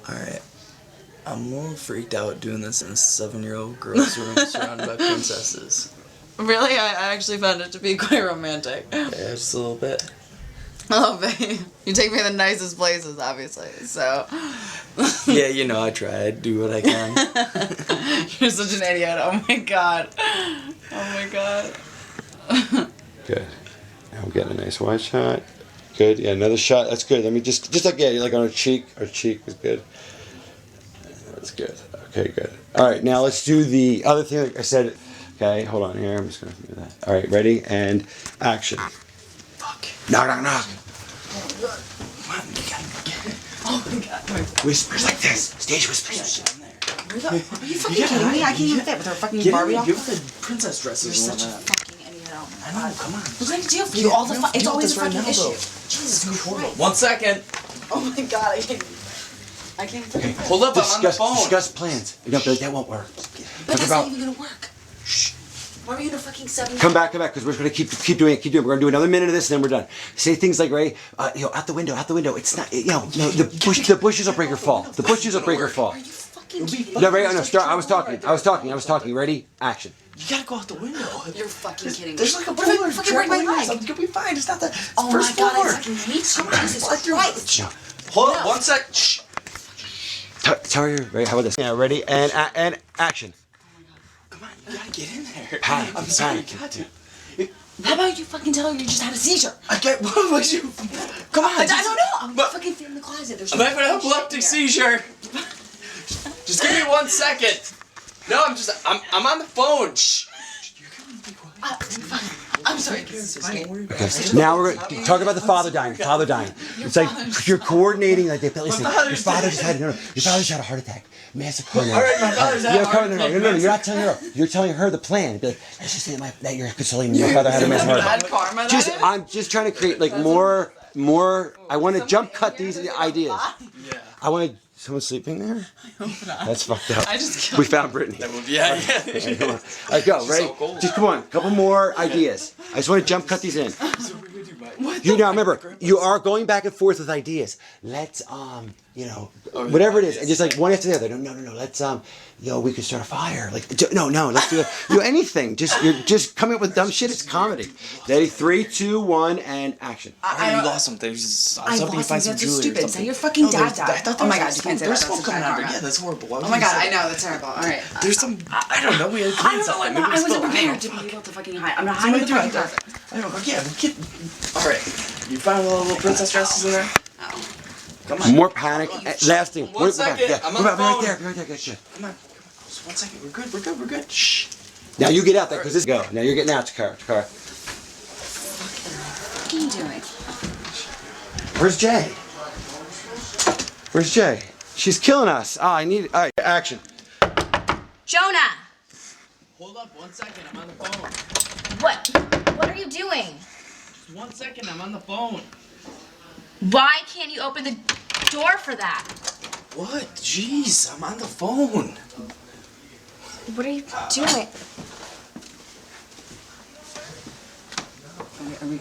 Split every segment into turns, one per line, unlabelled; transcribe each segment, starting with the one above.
Alright. I'm a little freaked out doing this in a 7-year-old girl's room surrounded by princesses.
Really? I actually found it to be quite romantic.
Yeah, just a little bit.
Oh, babe. You take me to the nicest places, obviously, so...
Yeah, you know, I try to do what I can.
You're such an idiot. Oh my god. Oh my god.
Good. Now we're getting a nice wide shot. Good. Yeah, another shot. That's good. Let me just like, yeah, like on her cheek. Her cheek is good. That's good. Okay, good. All right, now let's do the other thing. Like I said, okay, hold on here. I'm just going to do that. All right, ready? And action.
Fuck.
Knock, knock, knock.
Come on, you gotta get it.
Oh my god.
Whispers like this. Stage whispers.
Are you fucking kidding me? I can't even fit with her fucking Barbie doll.
Give her the princess dresses.
You're
and
such a
all that.
fucking idiot. Oh my
I
god.
know, come on.
We're going to deal for you all the fuck. It's always a
right
fucking
now,
issue.
though.
Jesus Christ.
1 second.
Oh my god, I can't
Okay.
Hold up, I'm on the phone.
Discuss plans. No, but that won't work.
But that's not even gonna work. Shh. Why are you in a fucking 7?
Come back, because we're going to keep doing it. We're going to do another minute of this, and then we're done. Say things like, Ray, out the window. It's not, no, the bushes will break her fall. The bushes will break her fall.
Are you fucking kidding?
No, Ray, no, start. I was talking. Ready? Action.
You gotta go out the window.
You're fucking kidding me.
There's like a
What if I
polar
fucking break my leg?
It's gonna be fine. It's not the
Oh
first
my god,
floor.
I fucking hate you. Jesus Christ.
Hold up, 1 sec. Shh.
Tell her, Ray, how about this? Yeah, ready? And action.
Come on, you gotta get in there.
Panic,
I'm sorry,
panic.
you got to.
How about you fucking tell her you just had a seizure?
I get. What was you? Come on.
I don't know. I'm fucking in the closet. There's
I'm having an epileptic seizure. Just give me 1 second. No, I'm on the phone. Shh.
I'm sorry.
Okay. Now we're going to talk about the father dying. It's like you're coordinating. Like, listen, your father just had a heart attack. Massive heart attack.
All right, my father's had a heart attack.
No, you're not telling her. You're telling her the plan. Be like, let's just say that you're consoling me. My father had a massive heart attack.
Bad karma, that is?
I'm just trying to create like more. I want to jump cut these ideas.
Yeah.
I want to. Someone sleeping there?
I hope not.
That's fucked up.
I just killed
We found Brittany.
Yeah.
Come on. All right, go. Ready?
so cold.
Just come on. Couple more ideas. I just want to jump cut these in. You now remember, you are going back and forth with ideas. Let's whatever it is, and just like one after the other. No. Let's we could start a fire. Like no. Let's do anything. You're just coming up with dumb shit. It's comedy. Ready? 3, 2, 1, and action.
I lost something.
I lost something. That's so stupid. Say your fucking dad died. Oh my god, you can't say that.
There's
That's
smoke
such
coming
bad
out.
karma.
Yeah, that's horrible.
Oh my god, I know, that's terrible. Alright.
There's some. I don't know. We had
I
cleaned
don't know,
something.
I wasn't prepared to be able to fucking hide. I'm not hiding in the fucking closet.
I don't know. Yeah, we get. All right. You found a little princess dresses in there.
Oh.
Come on.
More panic. Last thing.
1 second.
Yeah.
I'm on
We're
the phone.
right there. Good.
Come on. Just 1 second. We're good. Shh.
Now you get out there because this go. Now you're getting out to car.
What are you doing?
Where's Jay? She's killing us. Oh, I need it. All right, action.
Jonah!
Hold up. 1 second. I'm on the phone.
What are you doing?
Just 1 second. I'm on the phone.
Why can't you open the door for that?
What? Jeez. I'm on the phone.
What are you doing?
Are we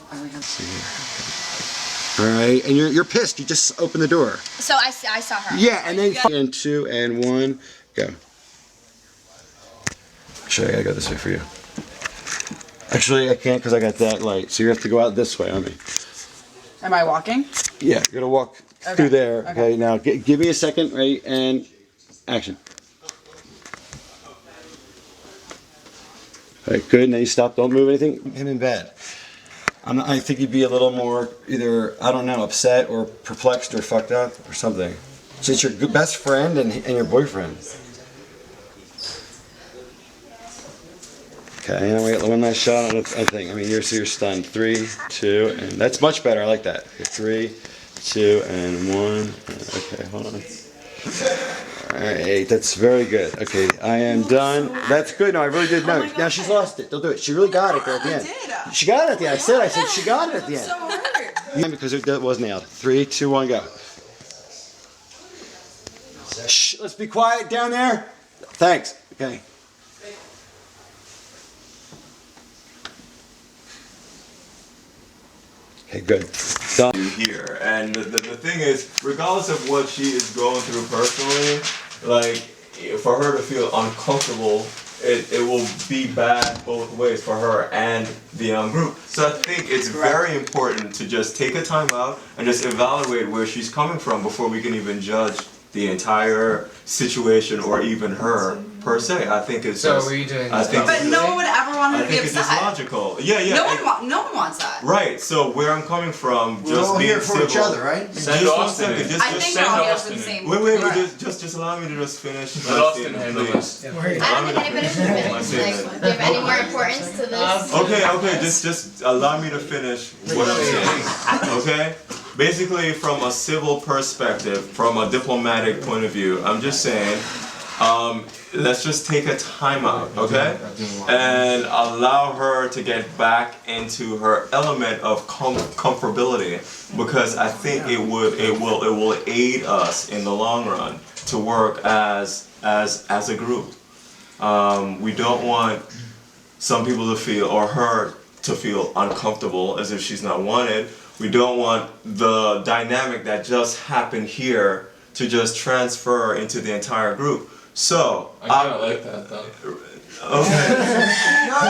All right, and you're pissed. You just opened the door.
So I saw her.
Yeah, and then and 2 and 1, go. Actually, I gotta go this way for you. Actually, I can't because I got that light. So you have to go out this way on me.
Am I walking?
Yeah, you're gonna walk through there. Okay, now give me a second, right? And action. All right, good. Now you stop. Don't move anything. Him in bed. I think you'd be a little more either, I don't know, upset or perplexed or fucked up or something. So it's your best friend and your boyfriend. Okay, and we got one last shot on the thing. I mean, you're stunned. 3, 2, and that's much better. I like that. 3, 2, and 1. Okay, hold on. Alright, that's very good. Okay, I am done. That's good. No, I really did know. Now she's lost it. Don't do it. She really got it there at the end. She got it at the end. I said she got it at the end.
So hurt.
Yeah, because it was nailed. 3, 2, 1, go. Shh, let's be quiet down there. Thanks. Okay. Okay, good.
here. And the thing is, regardless of what she is going through personally, like, for her to feel uncomfortable, it will be bad both ways for her and the group. So I think it's very important to just take a time out and just evaluate where she's coming from before we can even judge the entire situation or even her per se. I think it's
So
just,
are you doing
I think
But no one would ever want her
I
to be
think it's just
upset.
logical. Yeah, yeah.
No one wants that.
Right. So where I'm coming from,
We're
just
all
being
here for
civil.
each other, right?
Send
Just one
Austin
second.
in.
Just
I think
send
we're all here for
Austin
the
in.
same.
wait.
Right.
Just allow me to just finish.
Let
my
Austin
statement,
handle
please.
this.
I don't think anybody should
My
finish.
statement.
Like, give any more importance to this.
Okay. Just allow me to finish what I'm saying. Okay. Basically, from a civil perspective, from a diplomatic point of view, I'm just saying, let's just take a time out, okay? And allow her to get back into her element of comfortability, because I think it will aid us in the long run to work as a group. We don't want some people to feel, or her to feel uncomfortable as if she's not wanted. We don't want the dynamic that just happened here to just transfer into the entire group. So,
I kind of like that though.
okay.
No,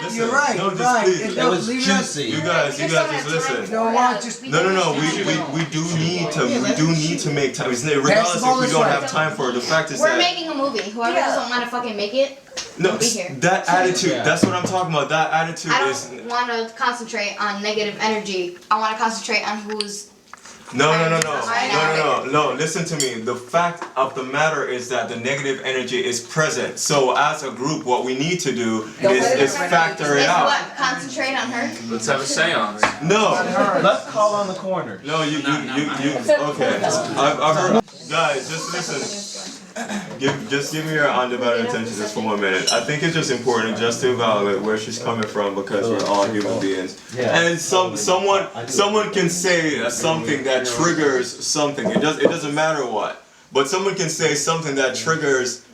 Listen,
you're right.
no,
You're
just
right.
please.
It
That
was juicy.
You guys just listen.
No, why just
No, we do need to make time. Regardless if we don't have time for it, the fact is
We're
that
making a movie. Whoever doesn't want to fucking make it,
no,
don't be here.
that attitude,
Yeah.
that's what I'm talking about. That attitude
I
is
don't want to concentrate on negative energy. I want to concentrate on who's.
no.
I
Listen to me. The fact of the matter is that the negative energy is present. So as a group, what we need to do is factor it
Is
out.
what? Concentrate on her?
Let's have a seance.
No,
Let's call on the corner.
no, you. Okay, I've heard. Guys, just listen. Just give me your undivided attention just for 1 minute. I think it's just important just to evaluate where she's coming from, because we're all human beings. And someone can say something that triggers something. It doesn't matter what, but someone can say something that triggers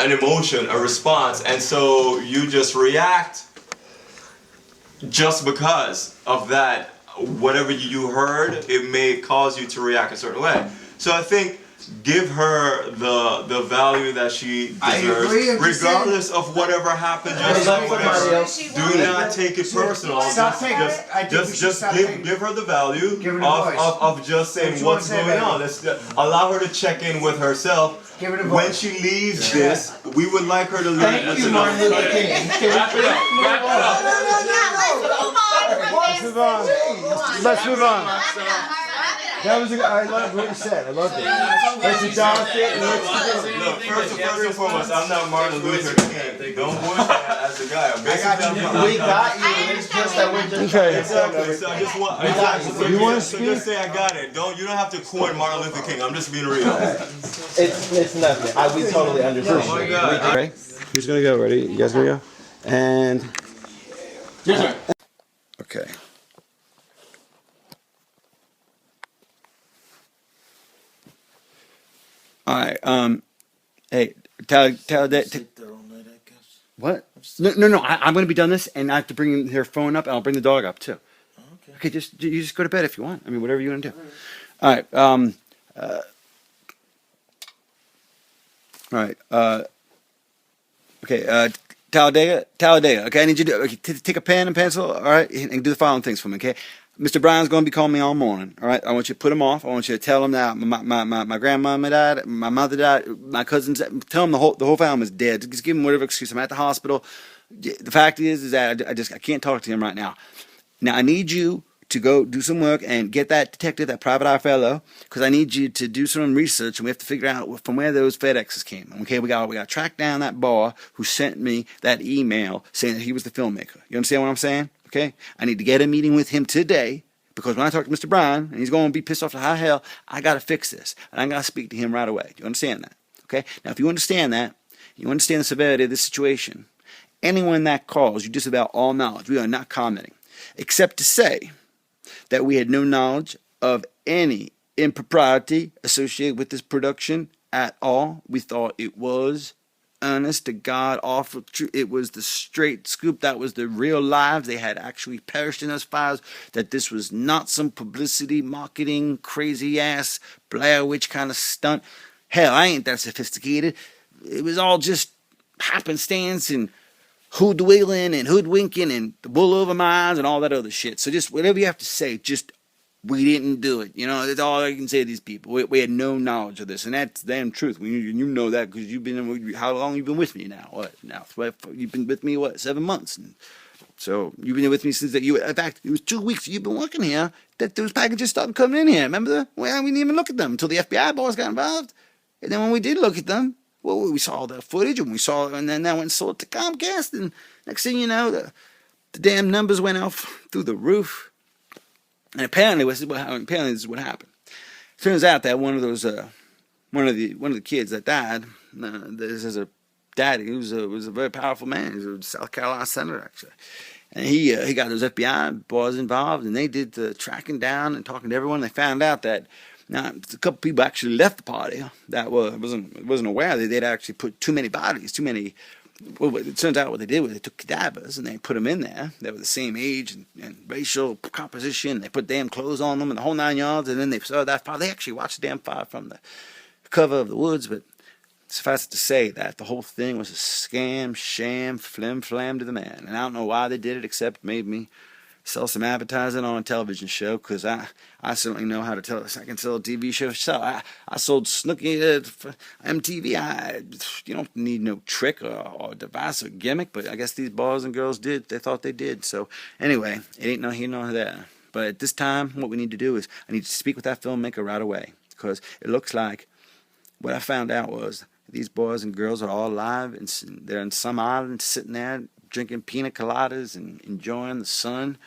an emotion, a response, and so you just react just because of that. Whatever you heard, it may cause you to react a certain way. So I think, give her the value that she
I
deserves,
agree, I'm just
regardless of whatever happened. Just
let
like
somebody
whatever.
else
Do not take it personal.
Stop taking it. I think we should
Just
stop taking it.
give her the value
Give her the voice.
of just saying
What you
what's
wanna say,
going
baby?
on. Let's allow her to check in with herself.
Give her the
When
voice.
she leaves this, we would like her to leave.
Thank you, Martin Luther King.
Wrap it up. Wrap it up.
Let's move on from this.
Let's move on.
Wrap it up.
That was I love what you said. I loved it. Let's adopt it.
Look, first and foremost, I'm not Martin Luther King. Don't voice that as a guy.
We got you. It's just that we're just
Okay.
Exactly. So I just want.
You wanna
so
speak?
just say I got it. You don't have to coin Martin Luther King. I'm just being real.
It's nothing. We totally understand.
Oh my God.
Okay. Who's gonna go? Ready? You guys gonna go? And okay. All right. Hey, tell that. What? No. I'm gonna be done this, and I have to bring their phone up, and I'll bring the dog up too. Okay. You just go to bed if you want. I mean, whatever you want to do. All right. All right. Okay. Talladega. Okay, I need you to take a pen and pencil. All right, and do the following things for me. Okay. Mr. Brown's going to be calling me all morning. All right. I want you to put him off. I want you to tell him that my grandmama died, my mother died, my cousins. Tell him the whole family's dead. Just give him whatever excuse. I'm at the hospital. The fact is that I can't talk to him right now. Now I need you to go do some work and get that detective, that private eye fellow, because I need you to do some research, and we have to figure out from where those FedExes came. Okay, we got to track down that bar who sent me that email saying that he was the filmmaker. You understand what I'm saying? Okay, I need to get a meeting with him today, because when I talk to Mr. Bryan and he's going to be pissed off to high hell, I got to fix this, and I got to speak to him right away. Do you understand that? Okay. Now, if you understand that, you understand the severity of this situation. Anyone that calls, you disavow all knowledge. We are not commenting, except to say that we had no knowledge of any impropriety associated with this production at all. We thought it was honest to God, awful truth. It was the straight scoop. That was the real lives. They had actually perished in those fires. That this was not some publicity, marketing, crazy ass Blair Witch kind of stunt. Hell, I ain't that sophisticated. It was all just happenstance and hoodwinkling and hoodwinking and the wool over my eyes and all that other shit. So just whatever you have to say, just we didn't do it. You know, that's all I can say to these people. We had no knowledge of this, and that's the damn truth. You know that because you've been. How long you been with me now? What now? You've been with me 7 months? And so you've been with me since that. In fact, it was 2 weeks you've been working here that those packages started coming in here. Remember? Well, we didn't even look at them until the FBI boys got involved, and then when we did look at them, well, we saw the footage and and then that went and sold it to Comcast, and next thing you know, the damn numbers went off through the roof. And apparently this is what happened. Turns out that one of the kids that died, this is a daddy who was a very powerful man. He was a South Carolina senator actually, and he got those FBI boys involved, and they did the tracking down and talking to everyone. They found out that now a couple people actually left the party that wasn't aware that they'd actually put too many bodies, Well, it turns out what they did was they took cadavers and they put them in there. They were the same age and racial composition. They put damn clothes on them and the whole 9 yards. And then they saw that fire. They actually watched the damn fire from the cover of the woods. But suffice it to say that the whole thing was a scam, sham, flim-flam to the man. And I don't know why they did it except made me sell some advertising on a television show, because I certainly know how to tell. I can sell a TV show. So I sold Snooki for MTV. You don't need no trick or device or gimmick, but I guess these boys and girls did. They thought they did. So anyway, it ain't no here nor there. But at this time, what we need to do is I need to speak with that filmmaker right away, because it looks like what I found out was these boys and girls are all alive, and they're in some island sitting there drinking pina coladas and enjoying the sun,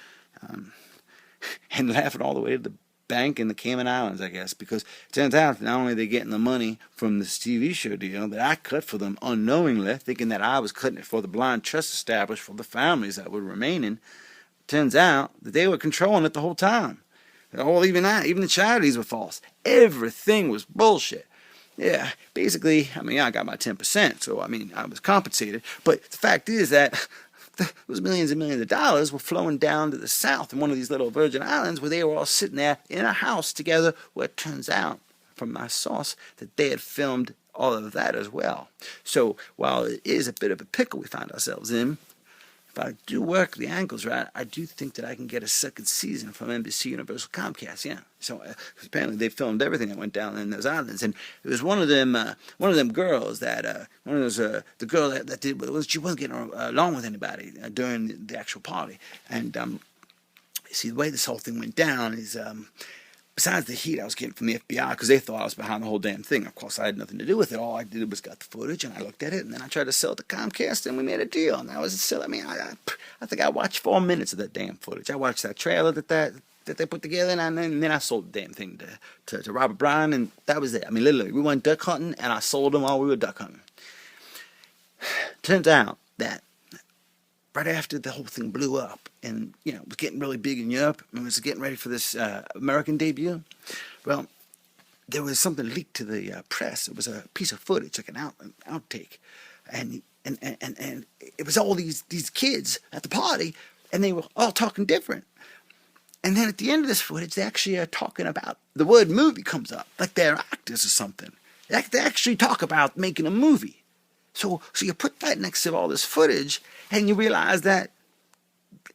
and laughing all the way to the bank in the Cayman Islands, I guess, because it turns out not only are they getting the money from this TV show deal that I cut for them unknowingly, thinking that I was cutting it for the blind trust established for the families that were remaining, turns out that they were controlling it the whole time. Even the charities were false. Everything was bullshit. Yeah, basically, I got my 10%, so, I was compensated. But the fact is that those millions and millions of dollars were flowing down to the south in one of these little Virgin Islands where they were all sitting there in a house together, where it turns out, from my source, that they had filmed all of that as well. So, while it is a bit of a pickle we find ourselves in, if I do work the angles right, I do think that I can get a second season from NBC Universal Comcast. Yeah. So apparently they filmed everything that went down in those islands, and it was one of them girls that the girl that did, she wasn't getting along with anybody during the actual party, and see, the way this whole thing went down is. Besides the heat I was getting from the FBI, because they thought I was behind the whole damn thing. Of course, I had nothing to do with it. All I did was got the footage, and I looked at it, and then I tried to sell it to Comcast, and we made a deal. And that was a sell. I think I watched 4 minutes of that damn footage. I watched that trailer that they put together, and then I sold the damn thing to Robert Bryan, and that was it. Literally, we went duck hunting, and I sold them while we were duck hunting. Turns out that right after the whole thing blew up and, it was getting really big in Europe and was getting ready for this American debut, well, there was something leaked to the press. It was a piece of footage, like an outtake. And it was all these kids at the party, and they were all talking different. And then at the end of this footage, they actually are talking about, the word movie comes up, like they're actors or something. They actually talk about making a movie. So you put that next to all this footage, and you realize that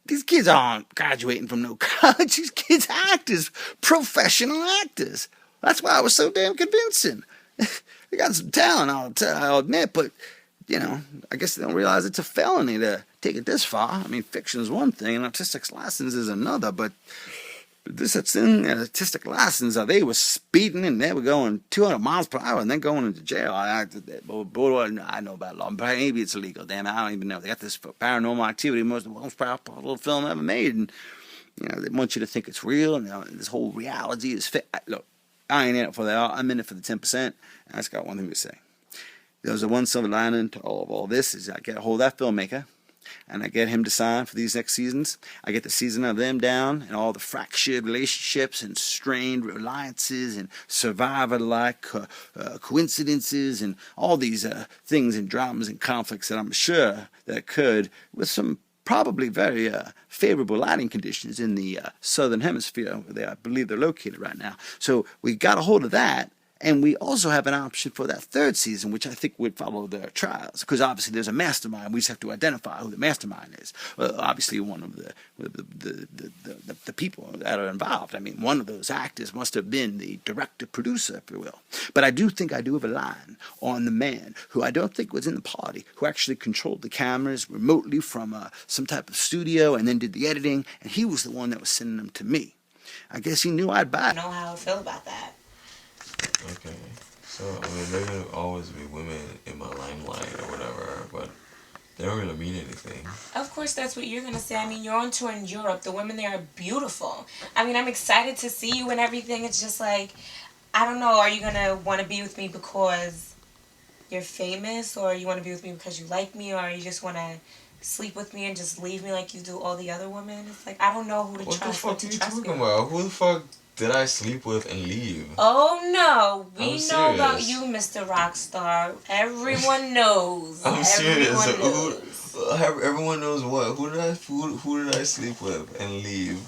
these kids aren't graduating from no college. These kids are actors, professional actors. That's why I was so damn convincing. They got some talent, I'll admit, but, I guess they don't realize it's a felony to take it this far. Fiction is one thing, and artistic license is another, but this thing, artistic license, they were speeding and they were going 200 miles per hour and then going into jail. I know about law, but maybe it's illegal. Damn, I don't even know. They got this Paranormal Activity, most powerful film ever made, and they want you to think it's real, and this whole reality is fake. Look, I ain't in it for that. I'm in it for the 10%. And I just got one thing to say. There's a one silver lining to all this is I get a hold of that filmmaker. and I get him to sign for these next seasons. I get the season of them down and all the fractured relationships and strained alliances and survivor-like coincidences and all these things and dramas and conflicts that I'm sure that occurred with some probably very favorable lighting conditions in the southern hemisphere where I believe they're located right now. So we got a hold of that. And we also have an option for that third season, which I think would follow the trials, because obviously there's a mastermind. We just have to identify who the mastermind is. Obviously, one of the people that are involved. I mean, one of those actors must have been the director-producer, if you will. But I do think I do have a line on the man who I don't think was in the party, who actually controlled the cameras remotely from some type of studio and then did the editing, and he was the one that was sending them to me. I guess he knew I'd buy it.
I know how I feel about that.
Okay, so I mean, there will always be women in my limelight or whatever, but they don't really mean anything.
Of course, that's what you're going to say. I mean, you're on tour in Europe. The women there are beautiful. I mean, I'm excited to see you and everything. It's just like, I don't know, are you going to want to be with me because you're famous, or you want to be with me because you like me, or you just want to sleep with me and just leave me like you do all the other women? It's like, I don't know who to trust.
What the fuck are you talking about? Who the fuck did I sleep with and leave?
Oh no, we
I'm
know about
serious.
you, Mr. Rockstar. Everyone knows.
I'm serious.
Everyone knows.
Everyone knows what? Who did I sleep with and leave?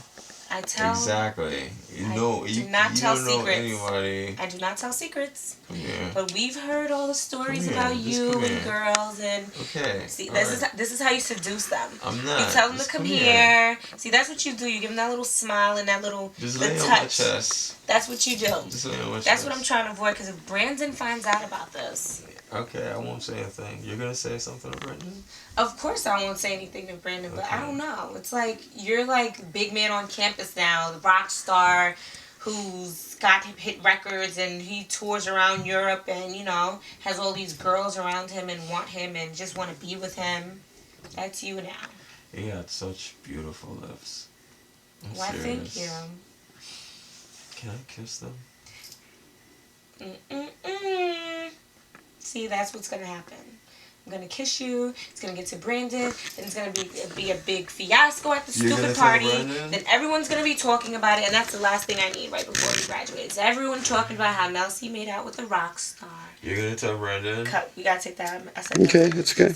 I tell.
Exactly. You
I
know,
do
you
not tell
don't know
secrets.
anybody.
I do not tell secrets.
Come here.
But we've heard all the stories
Come here,
about
just
you
come
and
here.
girls and.
Okay.
See,
all
this
right.
is how you seduce them.
I'm not.
You tell them
Just
to come
come
here. See, that's what you do. You give them that little smile and that little
Just
the
lay on my
touch.
chest.
That's what you do.
Just lay on my chest.
That's what I'm trying to avoid, because if Brandon finds out about this.
Okay, I won't say anything. You're gonna say something to Brendan?
Of course I won't say anything to Brandon, but I
Okay.
don't know. It's like, you're like big man on campus now, the rock star who's got hit records and he tours around Europe and, you know, has all these girls around him and want him and just want to be with him. That's you now.
He had such beautiful lips. I'm
Why,
serious.
thank you.
Can I kiss them?
Mm-mm-mm. See, that's what's going to happen. I'm going to kiss you, it's going to get to Brandon, and it's going to be a big fiasco at the
You're gonna
stupid
tell
party.
Brandon?
Then everyone's going to be talking about it, and that's the last thing I need right before we graduate. Is everyone talking about how Mel C made out with a rock star.
You're gonna tell Brendan?
Cut. We got to take that. I said
Okay,
that.
that's good.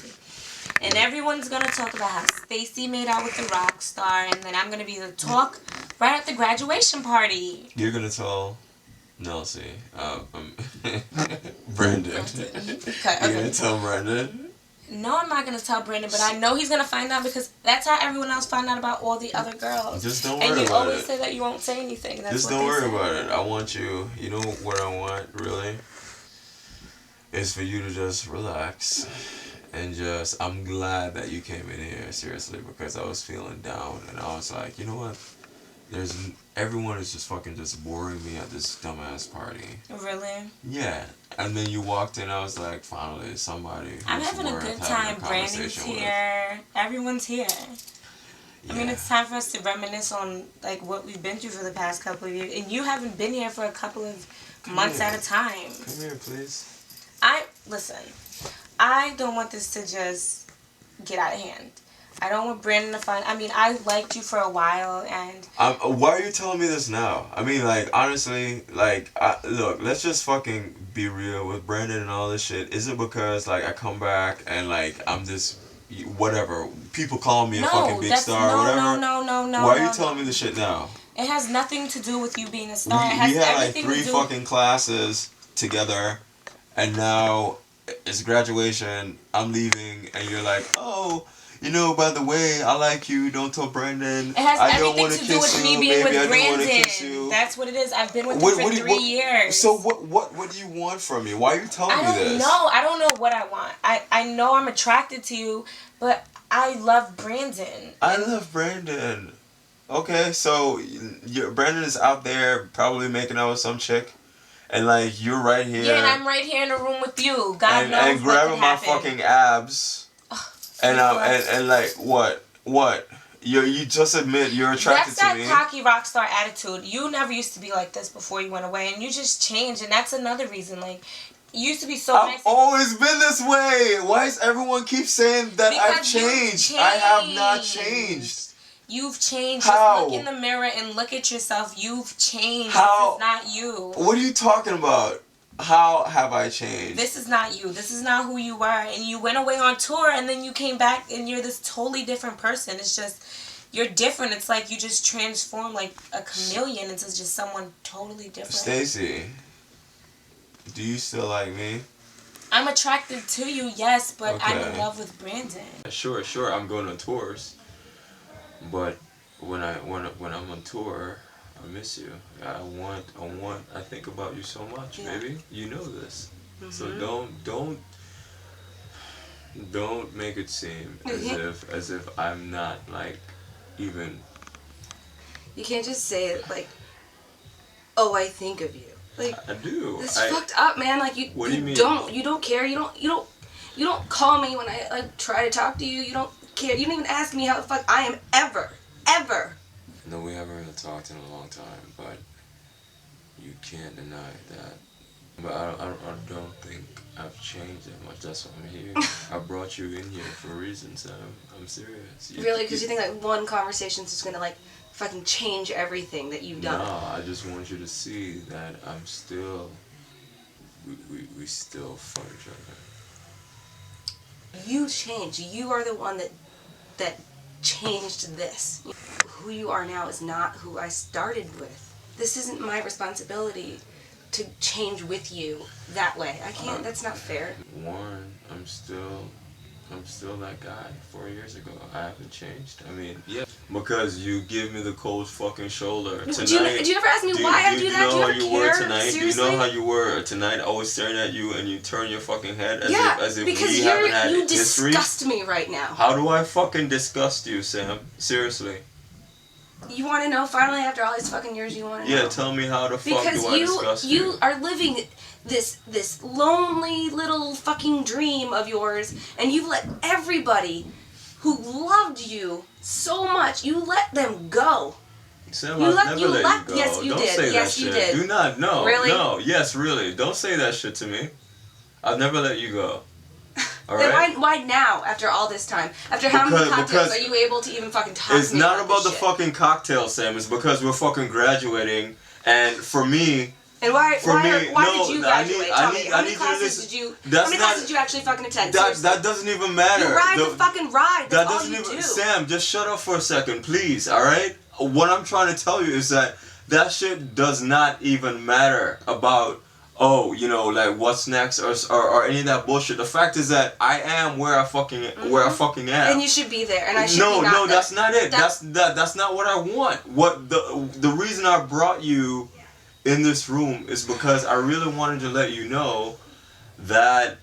And everyone's going to talk about how Stacy made out with the rock star, and then I'm going to be the talk right at the graduation party.
You're gonna tell Nelsie. Brendan.
Cut.
You're gonna
Okay.
tell Brendan?
No, I'm not gonna tell Brandon, but I know he's gonna find out because that's how everyone else found out about all the other girls.
Just don't
And
worry
you
about
always
it.
say that you won't say anything. That's
Just
what
don't
they
worry
say.
about it. I want you. You know what I want, really? Is for you to just relax. And just, I'm glad that you came in here, seriously, because I was feeling down. And I was like, you know what? Everyone is just fucking just boring me at this dumbass party.
Really?
Yeah. And then you walked in, I was like, finally, somebody who's
I'm having a
worth
good
having
time.
a
Brandon's
conversation with.
here. Everyone's here. I mean,
Yeah.
it's time for us to reminisce on like what we've been through for the past couple of years. And you haven't been here for a couple of months
here.
at a time.
Come here, please.
Listen, I don't want this to just get out of hand. I don't want Brandon to find. I mean, I liked you for a while, and
Why are you telling me this now? I mean, like, honestly, like, look, let's just fucking be real with Brandon and all this shit. Is it because, like, I come back and, like, I'm this, whatever, people call me a fucking big star or whatever?
No.
Why are you telling me this shit now?
It has nothing to do with you being a star. It
We
has
had, like,
everything
3
to do.
fucking classes together, and now it's graduation, I'm leaving, and you're like, oh, you know, by the way, I like you, don't tell Brandon.
It has
I don't
everything
want
to do with me being
maybe
with
I do want to kiss
Brandon.
you.
That's what it is. I've been with him for 3 years.
So what do you want from me? Why are you telling me
I don't
this?
know. I don't know what I want. I know I'm attracted to you, but I love Brandon.
I love Brandon. Okay, so Brandon is out there probably making out with some chick, and like you're right here.
Yeah, and I'm right here in the room with you. God knows
and
what
grabbing
could
my
happen.
fucking abs. And like what? You just admit you're attracted
That's
to me.
that cocky rock star attitude. You never used to be like this before you went away, and you just changed, and that's another reason. Like, You used to be so
I've
nice.
always been this way. Why does everyone keep saying that I've
Because you've
changed? I have not changed.
You've changed.
How?
Just look in the mirror and look at yourself. You've changed.
How?
This is not you.
What are you talking about? How have I changed?
This is not you. This is not who you were. And you went away on tour and then you came back and you're this totally different person. It's just, you're different. It's like you just transform like a chameleon into just someone totally different.
Stacy, do you still like me?
I'm attracted to you, yes, but I'm in
Okay.
love with Brandon.
Sure, I'm going on tours. But when I'm on tour, I miss you. I think about you so much, baby. You know this. So don't make it seem as if I'm not like even.
You can't just say it like, oh, I think of you. Like,
I do.
It's fucked up, man. Like you.
What do you mean?
You don't care. You don't call me when I like try to talk to you. You don't care. You don't even ask me how the fuck I am ever.
No, we haven't really talked in a long time, but you can't deny that. But I don't think I've changed that much. That's why I'm here. I brought you in here for a reason, Sam. I'm serious.
Really? Because you think like one conversation's just gonna like fucking change everything that you've done?
No, I just want you to see that I'm still. We still fuck each other.
You changed. You are the one that changed this. Who you are now is not who I started with. This isn't my responsibility to change with you that way. I can't. That's not fair.
One, I'm still that guy 4 years ago. I haven't changed. I mean, yeah, because you give me the cold fucking shoulder. Tonight,
did you ever ask me why I do that? Do you ever care?
Tonight?
Seriously?
Do you know how you were tonight? I was staring at you and you turn your fucking head as if
because
we haven't had
you
history.
disgust me right now.
How do I fucking disgust you, Sam? Seriously.
You want to know? Finally, after all these fucking years, you want to know?
Yeah, tell me how the fuck
because
do I disgust you?
you are living this lonely little fucking dream of yours, and you've let everybody who loved you so much, you let them go.
Sam, I've never let you go.
Yes, you
Don't
did.
say
Yes,
that
you
shit.
did.
Do not. No.
Really?
No. Yes, really. Don't say that shit to me. I've never let you go. All
then
right?
why now, after all this time? After how many cocktails are you able to even fucking talk
It's
to me
not about the
this shit?
fucking cocktail, Sam. It's because we're fucking graduating, and for me.
And why did you graduate? Tell me. How many
classes
did you actually fucking attend?
That doesn't even matter.
You ride the fucking ride. That's all you do.
Sam, just shut up for a second, please. All right. What I'm trying to tell you is that shit does not even matter about. Oh, you know, like what's next or any of that bullshit. The fact is that I am where I fucking am.
And you should be there, and I should be
No,
not there.
that's not it. That's not what I want. What the reason I brought you in this room is because I really wanted to let you know that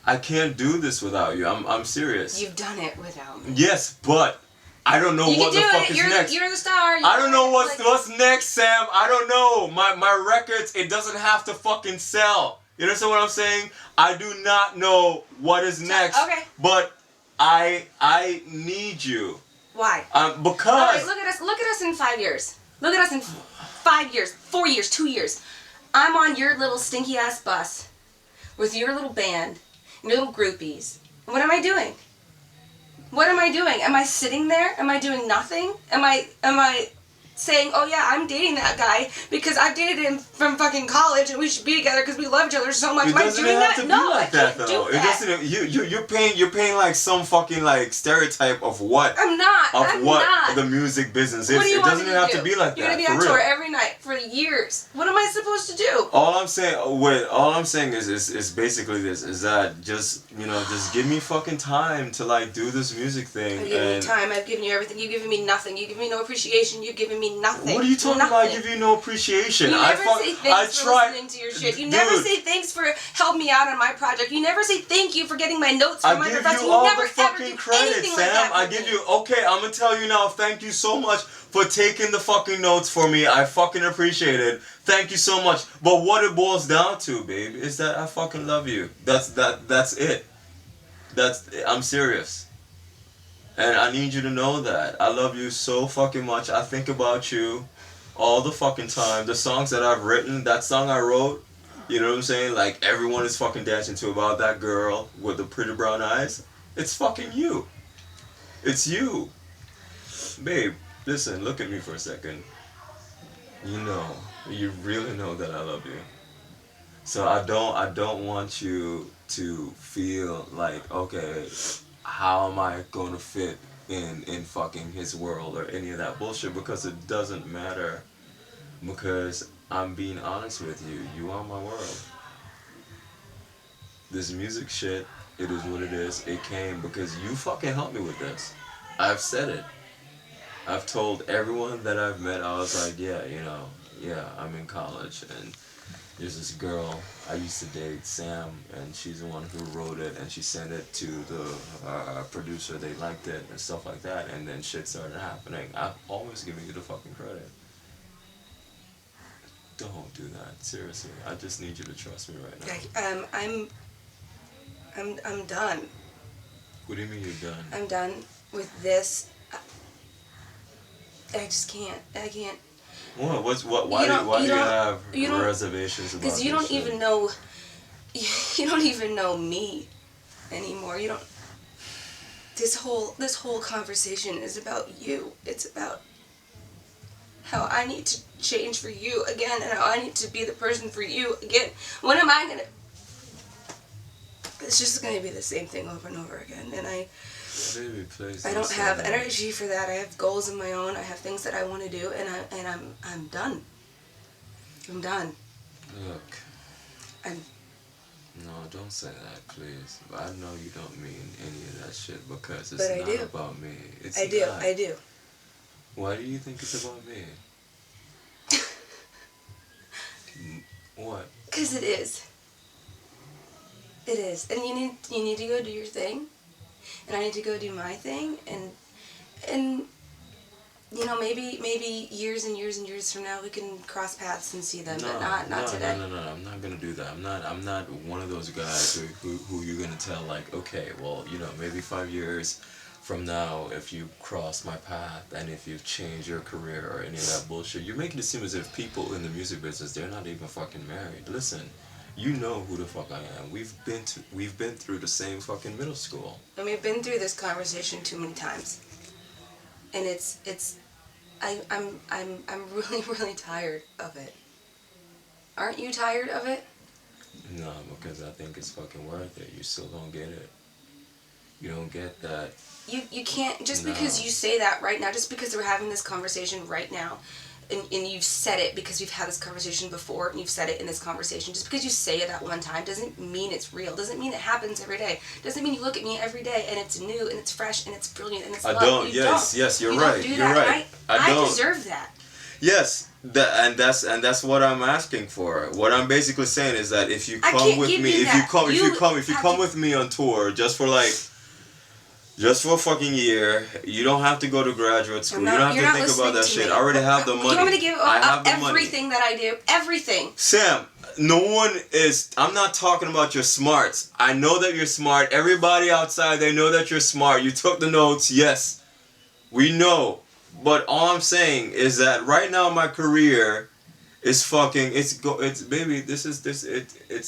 I can't do this without you. I'm serious.
You've done it without me.
Yes, but I don't know what the fuck is next.
You're the star.
I don't know what's next, Sam. I don't know. My records, it doesn't have to fucking sell. You understand what I'm saying? I do not know what is next.
Okay.
But I need you.
Why?
Because.
All right, look at us in 5 years. Look at us in 5 years, 4 years, 2 years. I'm on your little stinky ass bus with your little band, your little groupies. And what am I doing? What am I doing? Am I sitting there? Am I doing nothing? Am I saying, oh yeah, I'm dating that guy because I've dated him from fucking college and we should be together because we love each other so much. Am I doing that? No, I can't do that.
It doesn't. You're paying like some fucking like stereotype of what.
I'm not. I'm not.
The music business is.
What do you
It
want
doesn't
me
even
to
have
do?
to be like
You're
that.
gonna be on tour every night for years. What am I supposed to do?
All I'm saying is basically this: is that just give me fucking time to like do this music thing.
I've given you time. I've given you everything. You've given me nothing. You've given me no appreciation. You've given me nothing.
What are you talking about? I give you no appreciation.
You never say thanks for listening to your shit. You never say thanks for helping me out on my project. You never say thank you for getting my notes from my professor.
I give you all the fucking credit, Sam. I give you. Okay, I'm gonna tell you now. Thank you so much for taking the fucking notes for me. I fucking appreciate it. Thank you so much. But what it boils down to, babe, is that I fucking love you. That's it. I'm serious. And I need you to know that. I love you so fucking much. I think about you all the fucking time. The songs that I've written, that song I wrote, You know what I'm saying? Like everyone is fucking dancing to about that girl with the pretty brown eyes. It's fucking you. It's you. Babe, listen, look at me for a second. You really know that I love you. So I don't want you to feel like, okay, how am I gonna fit in fucking his world or any of that bullshit, because it doesn't matter. Because I'm being honest with you. You are my world. This music shit, it is what it is. It came because you fucking helped me with this. I've said it. I've told everyone that I've met, I was like, yeah, I'm in college, and there's this girl I used to date, Sam, and she's the one who wrote it, and she sent it to the producer. They liked it and stuff like that, and then shit started happening. I've always given you the fucking credit. Don't do that, seriously. I just need you to trust me right now.
I'm done.
What do you mean you're done?
I'm done with this. I just can't. I can't.
What? Why do you have reservations about this?
Because you don't even know. You don't even know me anymore. You don't. This whole conversation is about you. It's about how I need to change for you again, and how I need to be the person for you again. When am I gonna? It's just gonna be the same thing over and over again, and
Baby, please.
I don't have energy for that. I have goals of my own. I have things that I want to do, and I'm done. I'm done.
Look. No, don't say that, please. I know you don't mean any of that shit, because it's not about me.
I do.
Why do you think it's about me? What?
Because it is. It is, and you need to go do your thing, and I need to go do my thing, and you know, maybe years and years and years from now we can cross paths and see them, but not today.
No, I'm not gonna do that. I'm not one of those guys who you're gonna tell, like, okay, well, maybe 5 years from now, if you cross my path and if you've changed your career or any of that bullshit, you're making it seem as if people in the music business, they're not even fucking married. Listen. You know who the fuck I am. We've been through the same fucking middle school.
And we've been through this conversation too many times. And I'm really, really tired of it. Aren't you tired of it?
No, because I think it's fucking worth it. You still don't get it. You don't get that.
You can't, just because you say that right now, just because we're having this conversation right now, and you've said it because we've had this conversation before, and you've said it in this conversation, just because you say it at one time doesn't mean it's real, doesn't mean it happens every day, doesn't mean you look at me every day and it's new and it's fresh and it's brilliant and it's love.
Yes, you're right. You're right.
I deserve that.
Yes, and that's what I'm asking for. What I'm basically saying is that if you come with me, if you come with me on tour just for a fucking year, you don't have to go to graduate school. You don't have to think about that shit. I already have the money.
You want me to give up everything that I do? Everything.
Sam, I'm not talking about your smarts. I know that you're smart. Everybody outside, they know that you're smart. You took the notes, yes. We know. But all I'm saying is that right now my career is fucking, it's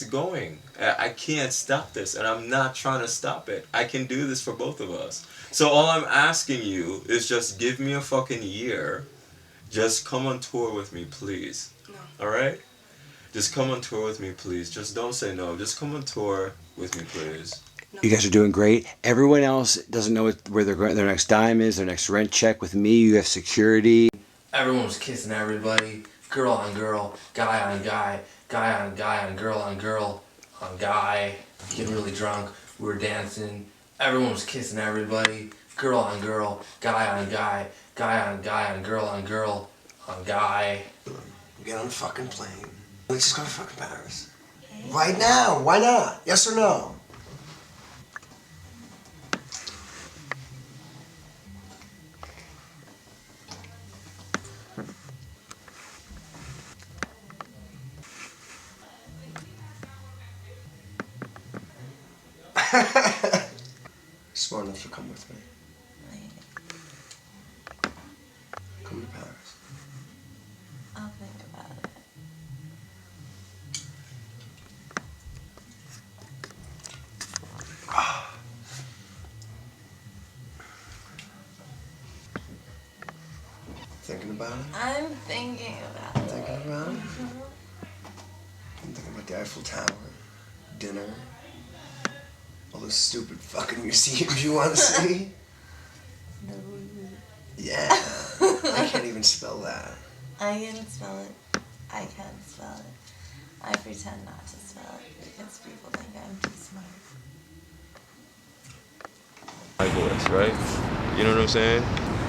going. I can't stop this, and I'm not trying to stop it. I can do this for both of us. So all I'm asking you is just give me a fucking year. Just come on tour with me, please.
No.
Alright? Just come on tour with me, please. Just don't say no. Just come on tour with me, please.
No. You guys are doing great. Everyone else doesn't know where their next dime is, their next rent check. With me, you have security.
Everyone was kissing everybody. Girl on girl, guy on guy, guy on guy, on girl on guy, getting really drunk, we were dancing, everyone was kissing everybody, girl on girl, guy on guy, guy on guy, on girl on guy.
Get on the fucking plane. Let's just go to fucking Paris. Right now, why not? Yes or no? Smart enough to come with me. Come to Paris.
I'll think about it.
about it?
I'm thinking about it.
Thinking about it? I'm thinking about the Eiffel Tower, dinner, all those stupid fucking museums you want to see. Yeah, I can't even spell that.
I can spell it. I can spell it. I pretend not to spell it because people think I'm too smart.
My voice, right? You know what I'm saying?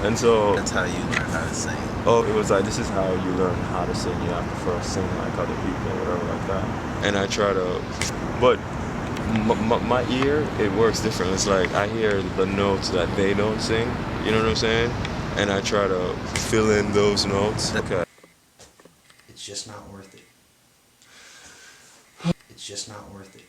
And so
That's how you learn how to sing.
oh, it was like, this is how you learn how to sing. You have to first sing like other people or whatever like that. And I try to, but my ear, it works different. It's like I hear the notes that they don't sing. You know what I'm saying? And I try to fill in those notes. Okay.
It's just not worth it. It's just not worth it.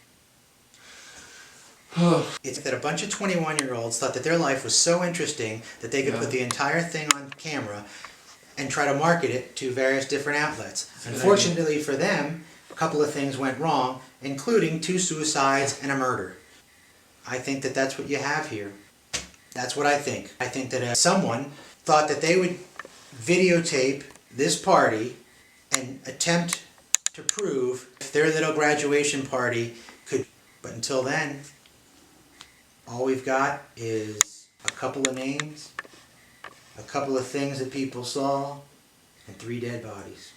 It's that a bunch of 21-year-olds thought that their life was so interesting that they could put the entire thing on camera and try to market it to various different outlets. Unfortunately for them, a couple of things went wrong, including 2 suicides and a murder. I think that that's what you have here. That's what I think. I think that someone thought that they would videotape this party and attempt to prove their little graduation party could, but until then, all we've got is a couple of names, a couple of things that people saw, and 3 dead bodies.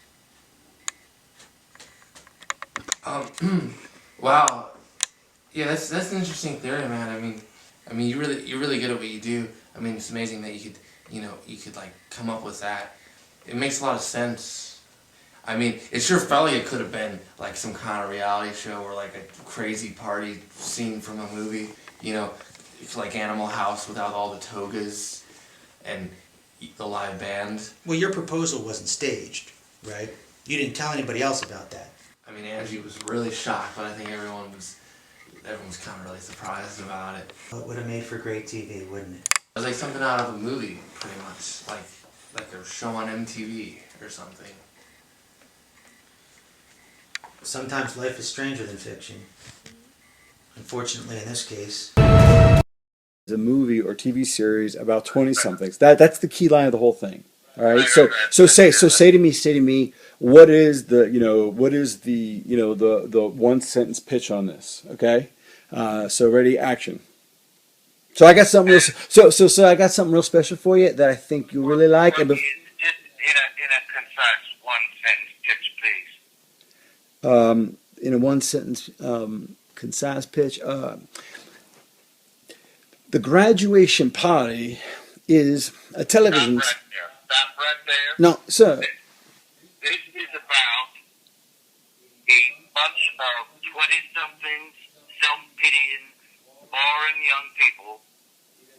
Wow. Yeah, that's an interesting theory, man. I mean, you're really good at what you do. I mean, it's amazing that you could like come up with that. It makes a lot of sense. I mean, it sure felt like it could have been like some kind of reality show or like a crazy party scene from a movie. You know, it's like Animal House without all the togas and the live band.
Well, your proposal wasn't staged, right? You didn't tell anybody else about that.
I mean, Angie was really shocked, but I think everyone was kind of really surprised about it.
Well, it would have made for great TV, wouldn't it?
It was like something out of a movie, pretty much, like a show on MTV or something.
Sometimes life is stranger than fiction. Unfortunately, in this case.
A movie or TV series about 20-somethings. That's the key line of the whole thing. All right. So say to me, what is the one sentence pitch on this? Okay. So ready, action. So I got something real. So I got something real special for you that I think you'll really like.
Just in a concise one sentence pitch, please.
In a one sentence concise pitch. The graduation party is a television.
Stop right there.
No, sir.
This is about a bunch of 20-somethings, self-pitying, boring young people.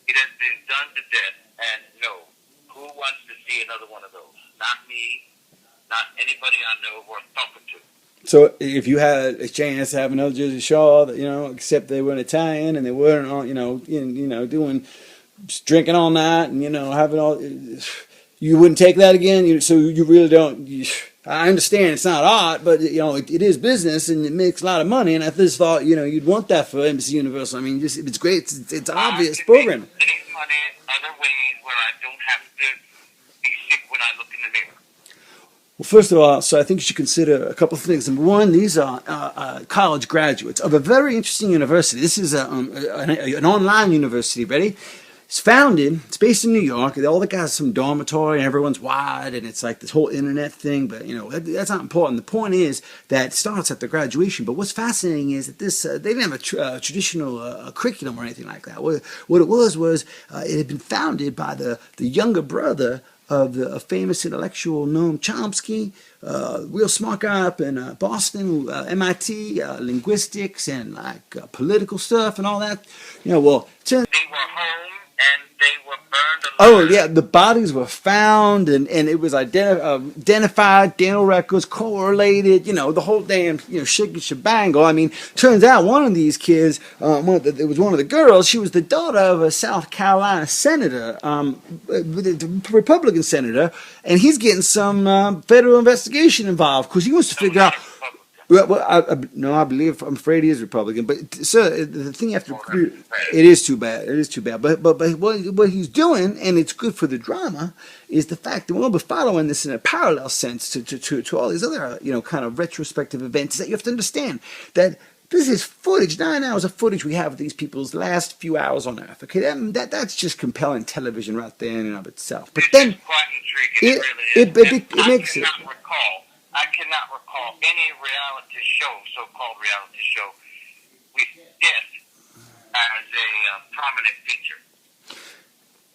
It has been done to death, and no, who wants to see another one of those? Not me, not anybody I know worth talking to.
So if you had a chance to have another Jersey Shore, except they weren't Italian and they weren't, doing just drinking all night and having all, you wouldn't take that again. So you really don't. I understand it's not art, but it is business and it makes a lot of money. And I just thought you'd want that for NBC Universal. I mean, it's great. It's obvious programming.
Make money other ways where I don't have to be sick when I look in the mirror.
Well, first of all, so I think you should consider a couple of things. Number one, these are college graduates of a very interesting university. This is an online university, ready? It's based in New York. All the guys have some dormitory and everyone's wide and it's like this whole internet thing, but that's not important. The point is that it starts at the graduation, but what's fascinating is that they didn't have a traditional curriculum or anything like that. What it was it had been founded by the younger brother of a famous intellectual Noam Chomsky, real smart guy up in Boston, MIT, linguistics and political stuff and all that.
They were home and they were burned alive.
Oh yeah, the bodies were found and it was identified, dental records correlated, the whole damn shebangle. I mean, turns out one of these kids, it was one of the girls. She was the daughter of a South Carolina senator, the Republican senator, and he's getting some federal investigation involved because he wants to figure out. Well, I believe, I'm afraid he is Republican. But sir, the thing you have to, it is too bad. It is too bad. But what he's doing, and it's good for the drama, is the fact that we'll be following this in a parallel sense to all these other, kind of retrospective events. That you have to understand that this is footage, 9 hours of footage we have of these people's last few hours on Earth. Okay, that's just compelling television right there in and of itself. But then it makes it.
I cannot recall any reality show, so-called reality show, with death as a prominent feature.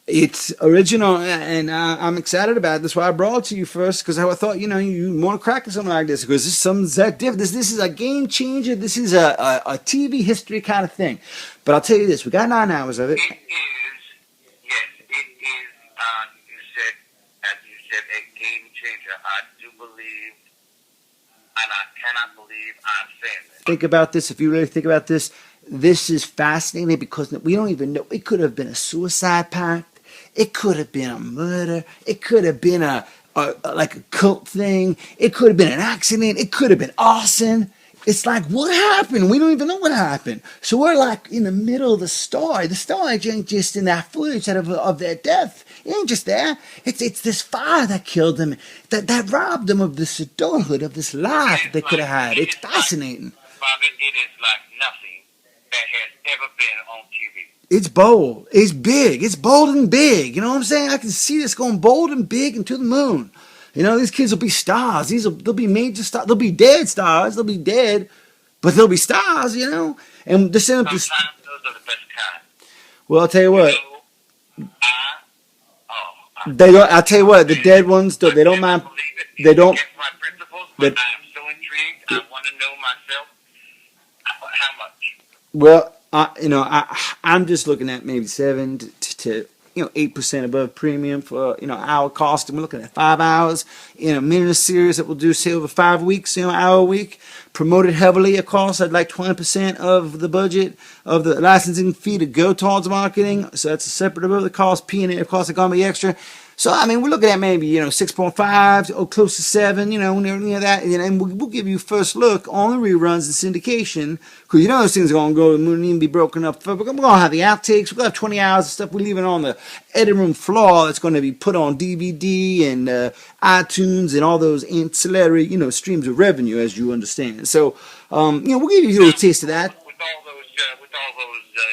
It's original, and I'm excited about it. That's why I brought it to you first, because I thought, you want to crack something like this, because this is something that different. This is a game changer. This is a TV history kind of thing. But I'll tell you this: we got 9 hours of it.
It is, yes, it is. As you said, a game changer. I do believe, and I cannot believe I'm saying this.
Think about this. If you really think about this, this is fascinating because we don't even know. It could have been a suicide pact. It could have been a murder. It could have been like a cult thing. It could have been an accident. It could have been arson. It's like, what happened? We don't even know what happened. So we're like in the middle of the story. The story ain't just in that footage of their death. It ain't just there. It's this fire that killed them, that robbed them of this adulthood, of this life that they could have had. It's fascinating.
Bobby, it is like nothing that has ever been on TV.
It's bold. It's big. It's bold and big. You know what I'm saying? I can see this going bold and big and to the moon. These kids will be stars. They'll be major stars. They'll be dead stars. They'll be dead, but they'll be stars. And the
Sometimes those are the best kind.
Well, I'll tell you what. They don't. I'll tell you what. The dead ones, they don't mind. They don't.
My principles, but I'm so intrigued. I want to know myself how much.
Well, I'm just looking at maybe 7 to 8% above premium for hour cost, and we're looking at 5 hours in a minute series that we'll do, say, over 5 weeks, hour a week, promoted heavily. Of course, I'd like 20% of the budget of the licensing fee to go towards marketing, so that's a separate above the cost. P&A, of course, are going to be extra. So, we're looking at maybe, 6.5 or close to 7, near that. And we'll give you first look on the reruns and syndication, because those things are going to go to the moon and even be broken up. We're going to have the outtakes. We're going to have 20 hours of stuff we're leaving on the editing room floor that's going to be put on DVD and iTunes and all those ancillary, streams of revenue, as you understand. So, we'll give you a little taste of that.
With all those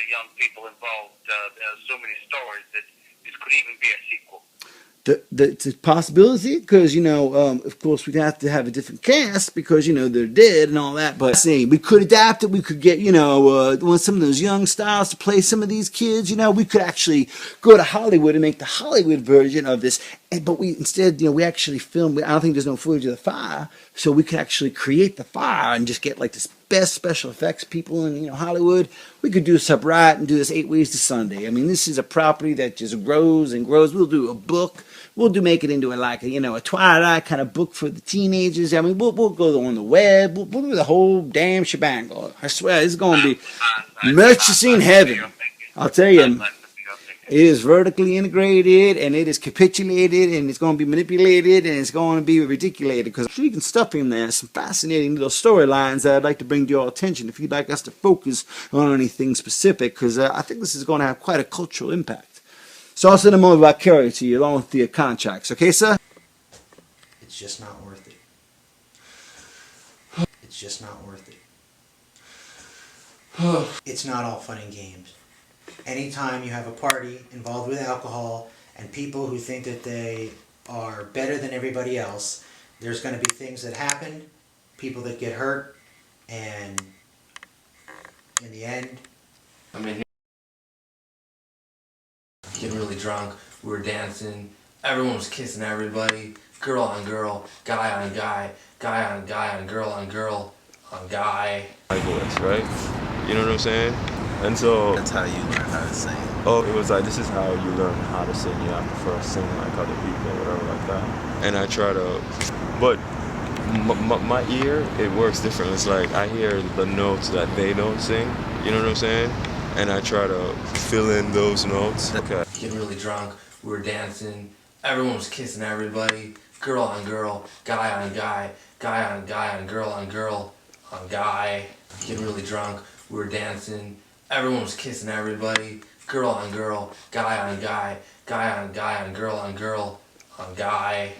young people involved, there are so many stories that this could even be a sequel.
It's a possibility, because of course we'd have to have a different cast because they're dead and all that. But we could adapt it. We could get some of those young stars to play some of these kids. We could actually go to Hollywood and make the Hollywood version of this. But we we actually filmed. I don't think there's no footage of the fire, so we could actually create the fire and just get like this best special effects people in Hollywood. We could do this up right and do this 8 ways to Sunday. This is a property that just grows and grows. We'll do a book. We'll make it into a Twilight kind of book for the teenagers. We'll go on the web. We'll do the whole damn shebang. I swear, it's going to be merch to see in heaven. I'll tell you. It is vertically integrated, and it is capitulated, and it's going to be manipulated, and it's going to be ridiculated, because you can stuff in there some fascinating little storylines that I'd like to bring to your attention if you'd like us to focus on anything specific, because I think this is going to have quite a cultural impact. So I'll send them over by carrier to you along with the contracts. Okay, sir?
It's just not worth it. It's just not worth it. It's not all fun and games. Anytime you have a party involved with alcohol and people who think that they are better than everybody else, there's going to be things that happen, people that get hurt, and in the end,
getting really drunk, we were dancing, everyone was kissing everybody, girl on girl, guy on guy, guy on guy on girl on guy.
Voice, right? You know what I'm saying? And so
that's how you learn how to sing.
Oh, it was like, this is how you learn how to sing. You have to first sing like other people or whatever like that. And I try to, but my ear, it works different. It's like I hear the notes that they don't sing. You know what I'm saying? And I try to fill in those notes. Okay.
Getting really drunk, we were dancing, everyone was kissing everybody, girl on girl, guy on guy, guy on guy on girl on guy, getting really drunk. We were dancing. Everyone was kissing everybody. Girl on girl, guy on guy, guy on guy on girl on guy.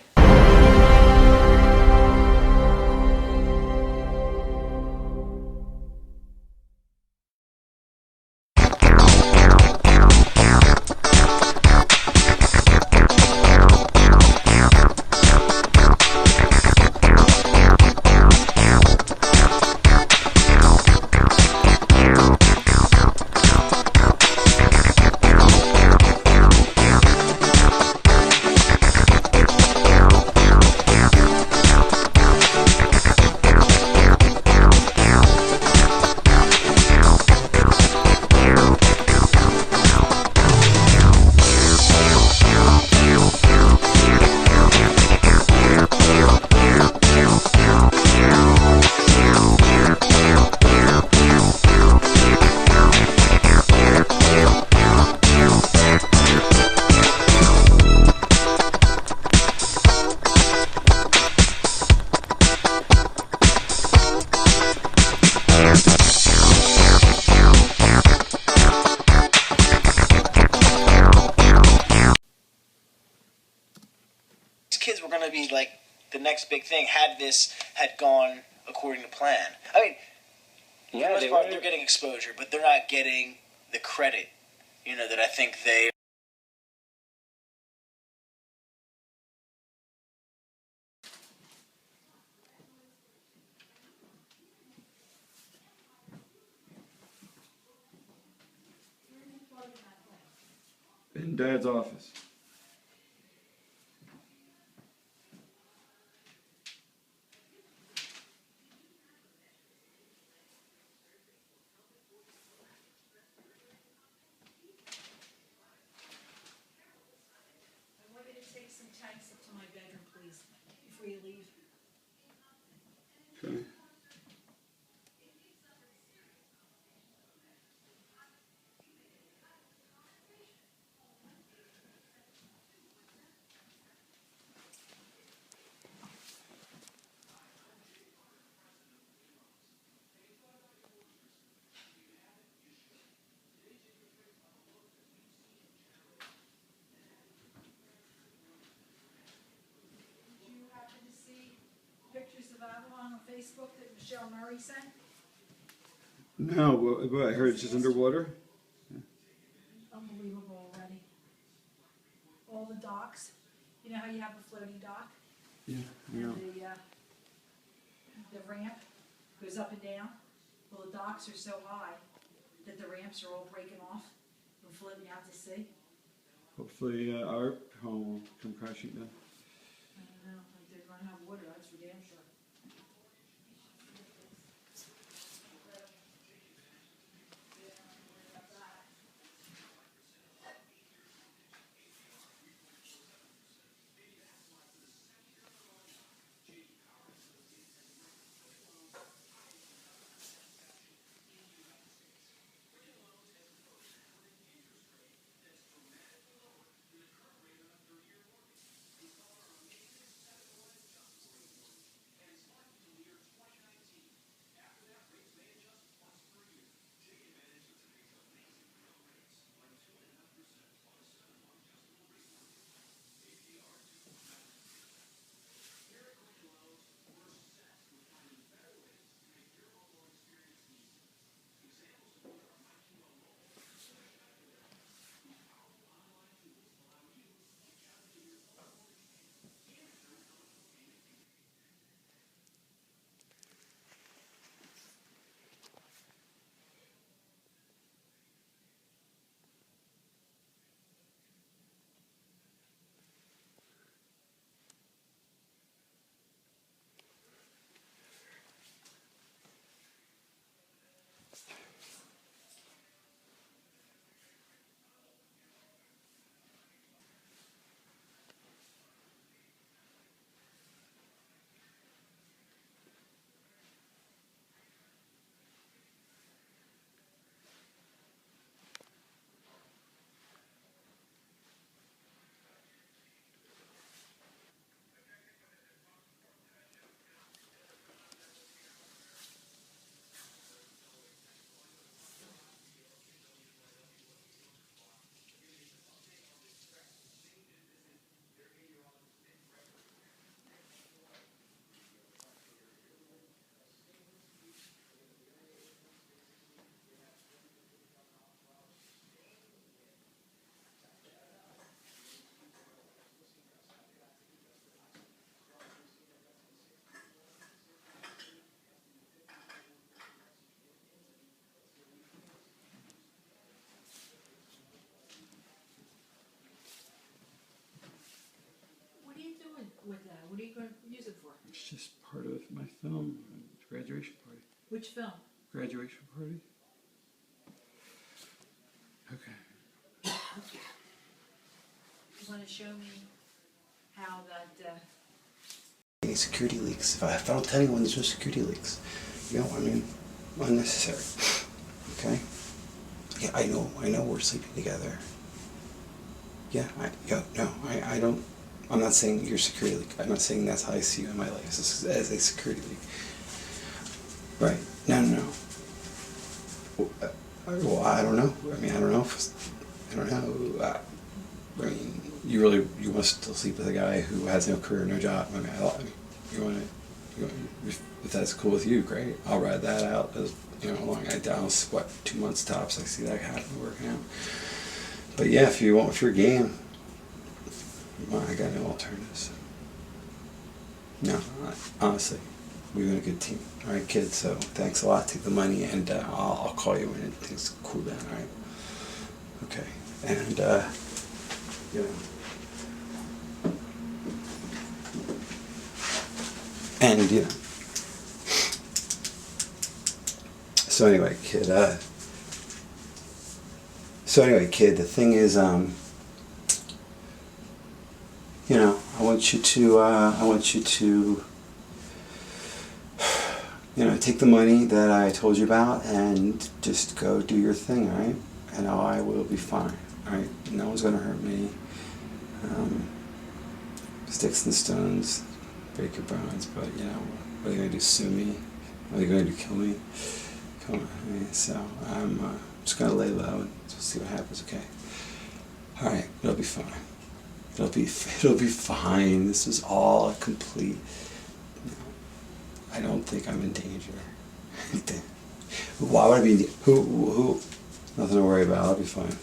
Kids were going to be like the next big thing had this had gone according to plan. I mean, for the most part, they're getting exposure, but they're not getting the credit, you know, that I think they.
In Dad's office.
Take some tanks up to my bedroom, please, before you leave.
Okay.
Did you happen to see pictures of Avalon on Facebook that Michelle Murray sent?
No, well, I heard it's just underwater.
Unbelievable already. All the docks. You know how you have a floating dock?
Yeah, I know.
And the ramp goes up and down. Well, the docks are so high that the ramps are all breaking off and floating out to sea.
Hopefully our home will come crashing down.
I don't know, like they're gonna have water, that's for damn sure. Which film?
Graduation party. Okay.
You want to show me how that,
Any security leaks. If I don't tell anyone, there's no security leaks. You know, I mean, unnecessary. Okay? Yeah, I know we're sleeping together. Yeah, I don't, I'm not saying you're security leak. I'm not saying that's how I see you in my life, as a security leak. Right. No. Well, I don't know. I mean, I don't know. I don't know. I mean, you want to still sleep with a guy who has no career, no job. I mean, you want to, if that's cool with you, great. I'll ride that out as, along down, 2 months tops. I see that happening, working out. But yeah, if you're game, well, I got no alternatives. No, honestly, we've been a good team. All right, kids. So thanks a lot. Take the money, and I'll call you when things cool down. All right. Okay. And And So anyway, kid. The thing is, I want you to, take the money that I told you about and just go do your thing, all right? And I will be fine, all right? No one's gonna hurt me. Sticks and stones break your bones, but what are you gonna do? Sue me? What are you gonna do? Kill me? Come on. I mean, so I'm just gonna lay low and just see what happens. Okay. All right. It'll be fine. It'll be fine. This is all a complete. I don't think I'm in danger. Why would I be? Who? Nothing to worry about. I'll be fine.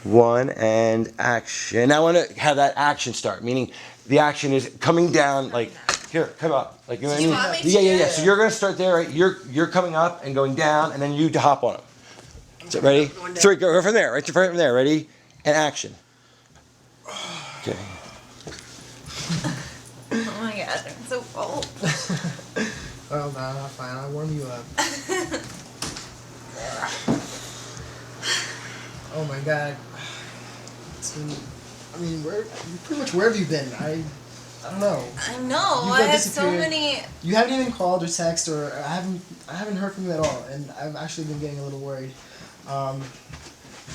One and action. I want to have that action start, meaning the action is coming down, like, here, come up. Like, you know what I mean?
Want me to
Yeah. So you're going to start there, right? You're coming up and going down, and then you hop on him. So, ready? 3, go from there, right? From there, ready? And action. Okay.
Oh my god, I'm so cold.
Oh, no, fine. I'll warm you up. Oh my god. Pretty much where have you been? I don't know.
I know.
You've
I had so
disappeared.
many.
You haven't even called or texted, or I haven't heard from you at all, and I've actually been getting a little worried. Yeah.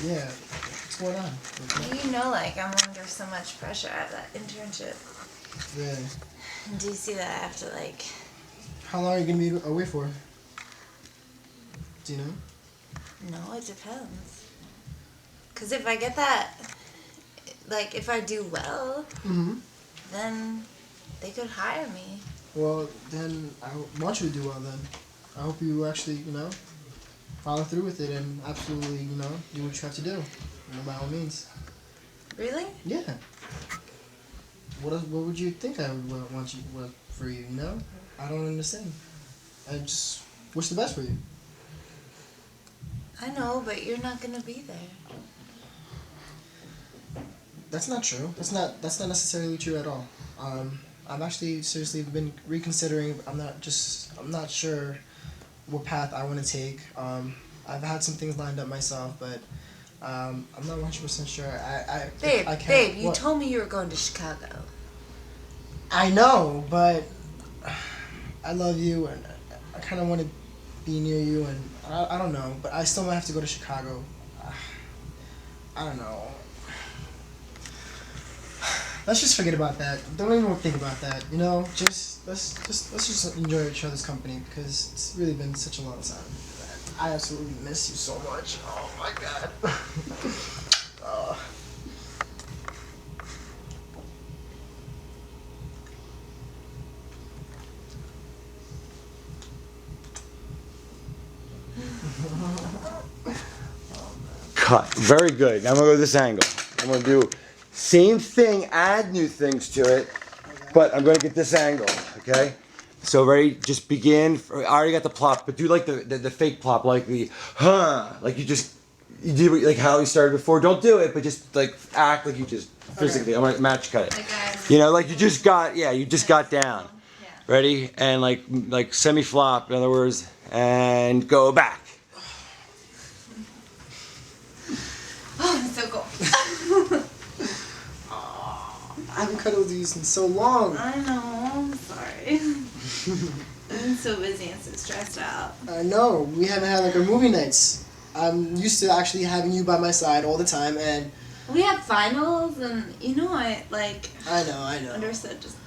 What's going on?
I'm under so much pressure. I have that internship.
Yeah.
Do you see that I have to
How long are you gonna be away for? Do you know?
No, it depends. Cause if I get that, if I do well, then they could hire me.
Well, then I want you to do well. Then I hope you actually, follow through with it and absolutely, do what you have to do. By all means.
Really?
Yeah. What would you think I would want for you? I don't understand. I just wish the best for you.
I know, but you're not gonna be there.
That's not true. That's not necessarily true at all. I've actually seriously been reconsidering. I'm not sure what path I want to take.
I've had some things lined up myself, but I'm not 100% sure.
Babe,
I can't.
babe, you
What?
told me you were going to Chicago.
I know, but I love you, and I kind of want to be near you, and I don't know, but I still might have to go to Chicago. I don't know. Let's just forget about that. Don't even think about that. You know, let's just enjoy each other's company because it's really been such a long time. I absolutely miss you so much. Oh my god.
Cut. Very good. Now I'm gonna go to this angle. I'm gonna do same thing, add new things to it, but I'm gonna get this angle. Okay. So ready? Just begin. I already got the plop, but do like the fake plop, like the like you did like how you started before. Don't do it, but just like act like you just physically. I'm gonna match cut it. You know, like you just got down. Ready? And like semi flop, in other words, and go back.
Oh, it's so cool.
I haven't cuddled these in so long.
I know, I'm sorry. I'm so busy and so stressed out.
I know. We haven't had like our movie nights. I'm used to actually having you by my side all the time, and
We have finals, and you know, I
know.
under such just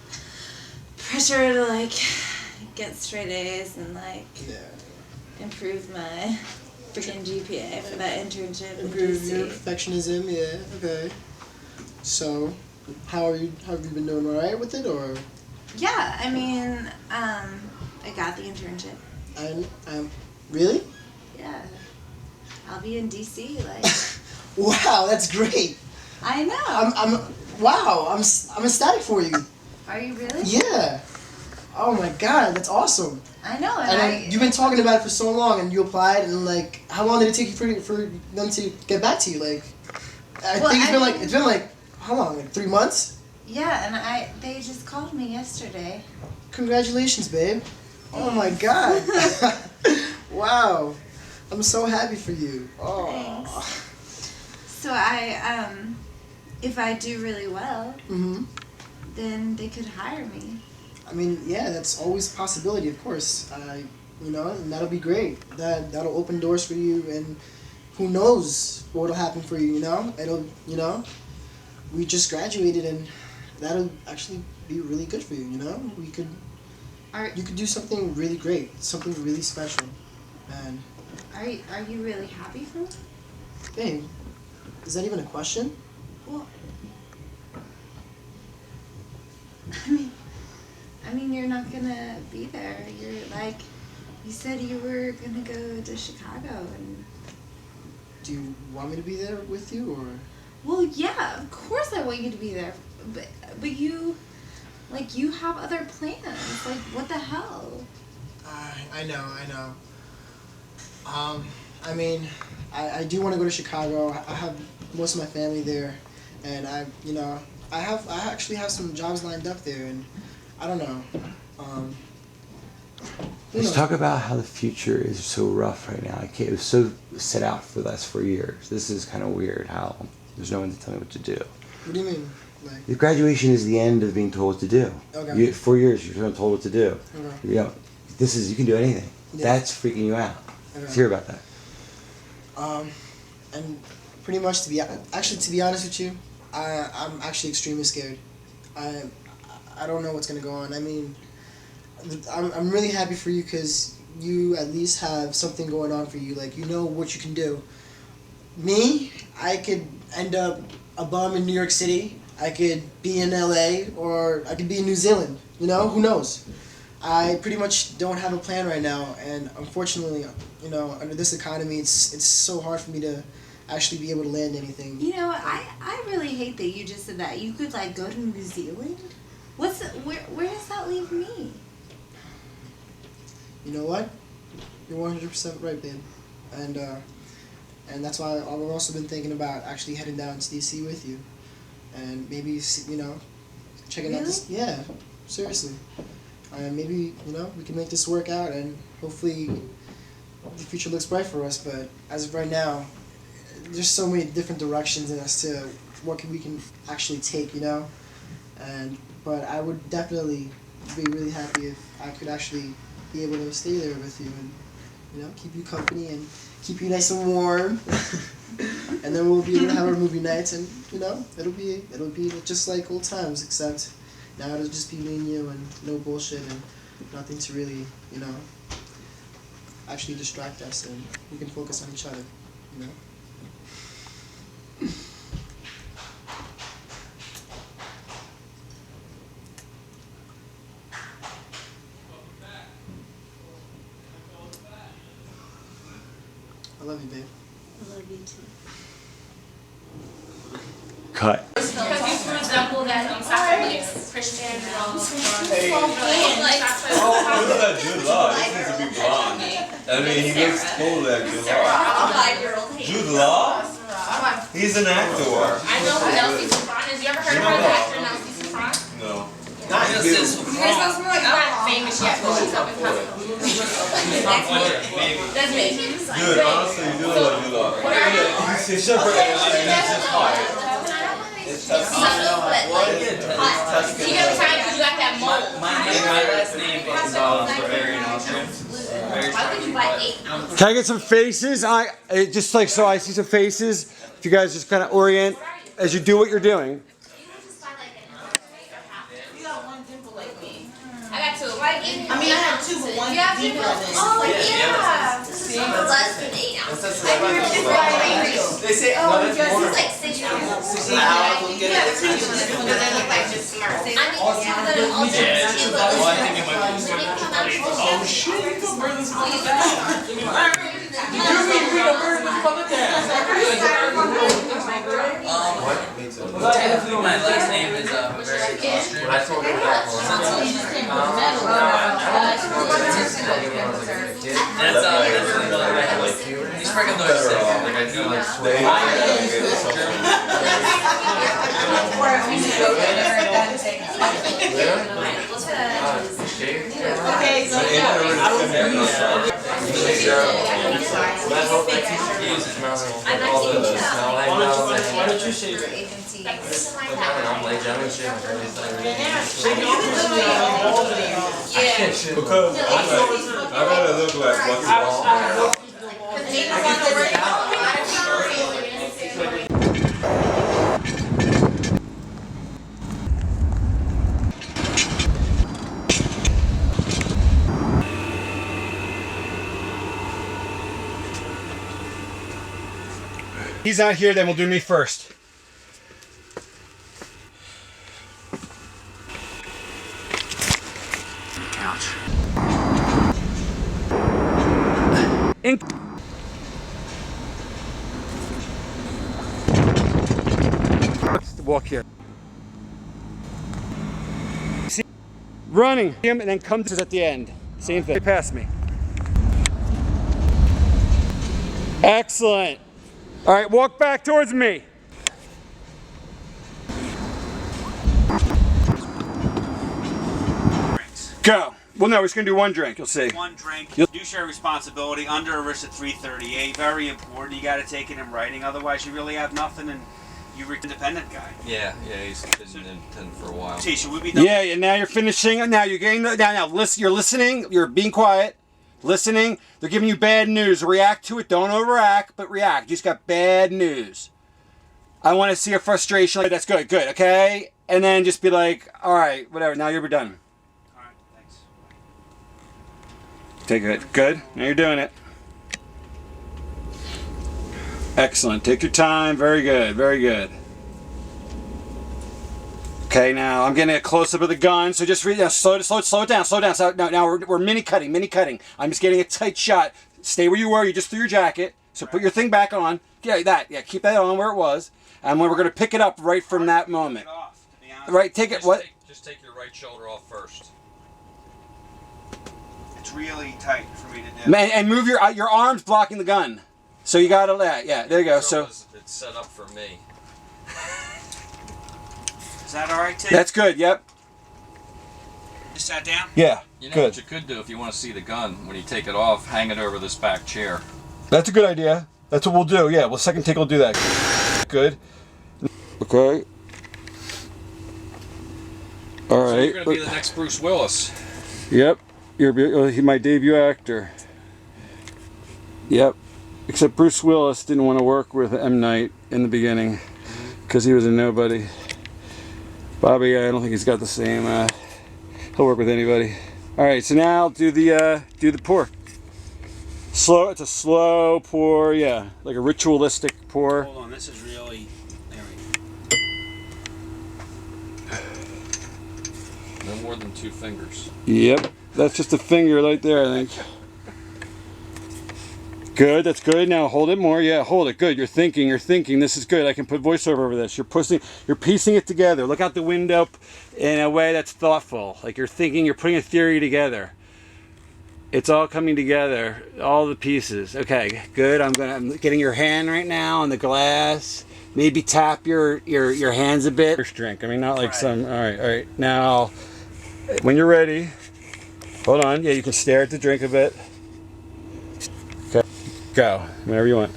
pressure to like get straight A's and like improve my freaking GPA for that internship in
Improve your
DC.
perfectionism, yeah, okay. So, how have you been doing alright with it, or?
Yeah, I mean, I got the internship.
Really?
Yeah. I'll be in DC, like.
Wow, that's great.
I know.
I'm ecstatic for you.
Are you really?
Yeah. Oh my god, that's awesome.
I know,
And you've been talking about it for so long, and you applied, and like, how long did it take you for them to get back to you? Like, I think it's been like how long? Like 3 months?
Yeah, and they just called me yesterday.
Congratulations, babe. Oh my god. Wow. I'm so happy for you. Oh.
Thanks. So if I do really well, then they could hire me.
I mean, yeah, that's always a possibility, of course. You know, and that'll be great. That'll open doors for you, and who knows what'll happen for you. You know, we just graduated, and that'll actually be really good for you. You know, you could do something really great, something really special, and.
Are you really happy for me?
Babe, is that even a question?
Well, I mean, you're not gonna be there. You're like, you said you were gonna go to Chicago, and.
Do you want me to be there with you, or?
Well, yeah, of course I want you to be there, but you, like, you have other plans. Like, what the hell?
I know. I mean, I do want to go to Chicago. I have most of my family there, and I actually have some jobs lined up there, and I don't know.
Let's talk about how the future is so rough right now. It was so set out for the last 4 years. This is kind of weird how there's no one to tell me what to do.
What do you mean? Like,
The graduation is the end of being told what to do.
Okay.
4 years, you're told what to do.
Okay.
You know, you can do anything.
Yeah.
That's freaking you out.
Okay.
Let's hear about that.
And pretty much to be honest with you, I'm actually extremely scared. I don't know what's gonna go on. I mean, I'm really happy for you because you at least have something going on for you. Like, you know what you can do. Me, I could end up a bum in New York City. I could be in LA, or I could be in New Zealand. You know, who knows? I pretty much don't have a plan right now, and unfortunately, you know, under this economy, it's so hard for me to actually be able to land anything.
You know, I really hate that you just said that. You could, like, go to New Zealand? Where does that leave me?
You know what? You're 100% right, babe. And that's why I've also been thinking about actually heading down to DC with you, and maybe, you know, checking out this. Yeah, seriously. Maybe, you know, we can make this work out, and hopefully the future looks bright for us. But as of right now, there's so many different directions as to what we can actually take, you know. But I would definitely be really happy if I could actually be able to stay there with you and, you know, keep you company and keep you nice and warm. And then we'll be able to have our movie nights, and you know, it'll be just like old times, except now it'll just be me and you and no bullshit and nothing to really, you know, actually distract us, and we can focus on each other, you know. I love you, babe.
I love you too.
Cut.
Because you resemble that Christian.
Hey. Look at that Jude Law. He needs to be blonde. I mean, he looks cool, that Jude Law. Jude Law? He's an actor.
I know who Nelsie Safran is. You ever heard of her, the actor Nelsie Safran?
No.
Not famous yet, but she's up and coming. That's me.
Dude, honestly, you do love Jude Law. It's just for
You got time because you got that mold.
My last name is Bavarian Austrian.
Why would you buy 8
Can I get some faces? Just like so I see some faces. If you guys just kind of orient as you do what you're doing.
You got one dimple like me. I got 2.
I mean, I have 2, but one deeper than.
Oh, yeah.
This is less than 8 ounces.
They say, oh,
This is like 6 ounces.
I think it might be. Oh shit, you can burn this mother down. Technically, my last name is Bavarian Austrian. I told you that that's he's freaking noise. Like I do like why don't you shave it? I'm like German shit.
Because I gotta look like what's wrong.
He's not here, then we'll do me first.
Couch.
Walk here. See, running him and then come to at the end. Same thing. Pass me. Excellent. All right, walk back towards me. Go. Well, no, we're just gonna do one drink. You'll see.
One drink. Do share responsibility under ERISA 338. Very important. You got to take it in writing. Otherwise, you really have nothing, and you're an independent guy.
Yeah, he's been independent for a while.
See, should we be done?
Yeah, now you're finishing. Now you're getting. Now listen. You're listening. You're being quiet. Listening. They're giving you bad news. React to it. Don't overact, but react. You just got bad news. I want to see your frustration. Like, that's good. Good. Okay. And then just be like, all right, whatever. Now you're done.
All right, thanks.
Take it. Good. Now you're doing it. Excellent. Take your time. Very good. Very good. Okay, now I'm getting a close-up of the gun, so just slow it down. So now we're mini cutting. I'm just getting a tight shot. Stay where you were. You just threw your jacket, so put your thing back on. Yeah, keep that on where it was, and we're gonna pick it up right from that moment. Right, take it. What?
Just take your right shoulder off first.
It's really tight for me to do.
And move your arms blocking the gun. So you gotta yeah. There you go. So
it's set up for me.
Is that all right, Tim?
that's good. Yep.
You sat down?
Yeah.
You know
Good.
what you could do if you want to see the gun when you take it off, hang it over this back chair.
That's a good idea. That's what we'll do. Yeah, well, second take we'll do that. Good. Okay. All right.
So you're going to be the next Bruce Willis.
Yep. You're my debut actor. Yep. Except Bruce Willis didn't want to work with M. Night in the beginning because he was a nobody. Bobby, I don't think he's got the same. He'll work with anybody. All right. So now do the pour. Slow. It's a slow pour. Yeah, like a ritualistic pour.
Hold on. This is really. There we go.
No more than 2 fingers.
Yep. That's just a finger right there, I think. Good, that's good. Now hold it more. Yeah, hold it. Good. You're thinking. This is good. I can put voiceover over this. You're piecing it together. Look out the window in a way that's thoughtful. Like you're thinking, you're putting a theory together. It's all coming together. All the pieces. Okay, good. I'm getting your hand right now on the glass. Maybe tap your hands a bit. First drink. I mean, not like some. All right. Now, when you're ready, hold on. Yeah, you can stare at the drink a bit. Okay, go. Whenever you want.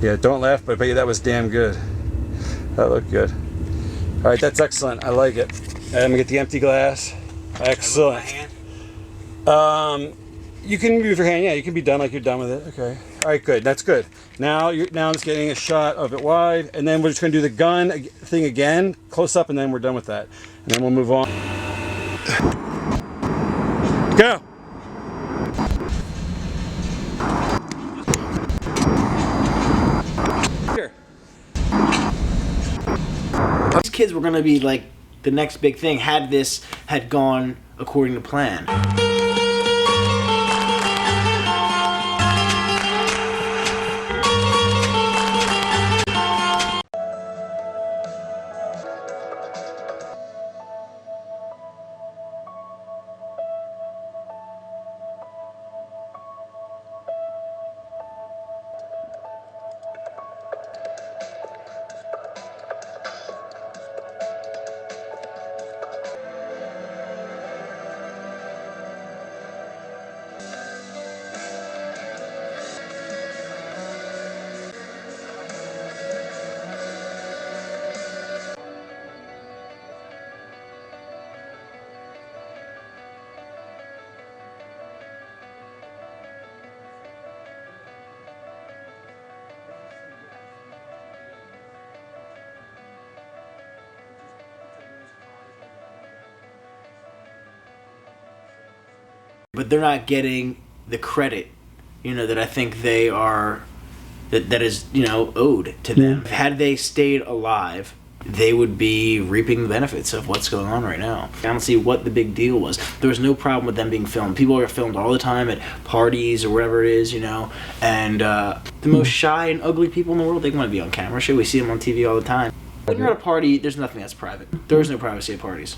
Yeah, don't laugh, but I bet you that was damn good. That looked good. All right, that's excellent. I like it. I'm gonna get the empty glass. Excellent. You can move your hand. Yeah, you can be done like you're done with it. Okay. All right, good. That's good. Now I'm just getting a shot of it wide, and then we're just gonna do the gun thing again, close up, and then we're done with that, and then we'll move on. Go.
These kids were gonna be like the next big thing had this had gone according to plan. But they're not getting the credit, that I think they are, that is, owed to them. Had they stayed alive, they would be reaping the benefits of what's going on right now. I don't see what the big deal was. There was no problem with them being filmed. People are filmed all the time at parties or wherever it is, and the most shy and ugly people in the world, they want to be on camera. Sure, we see them on TV all the time. When you're at a party, there's nothing that's private. There is no privacy at parties.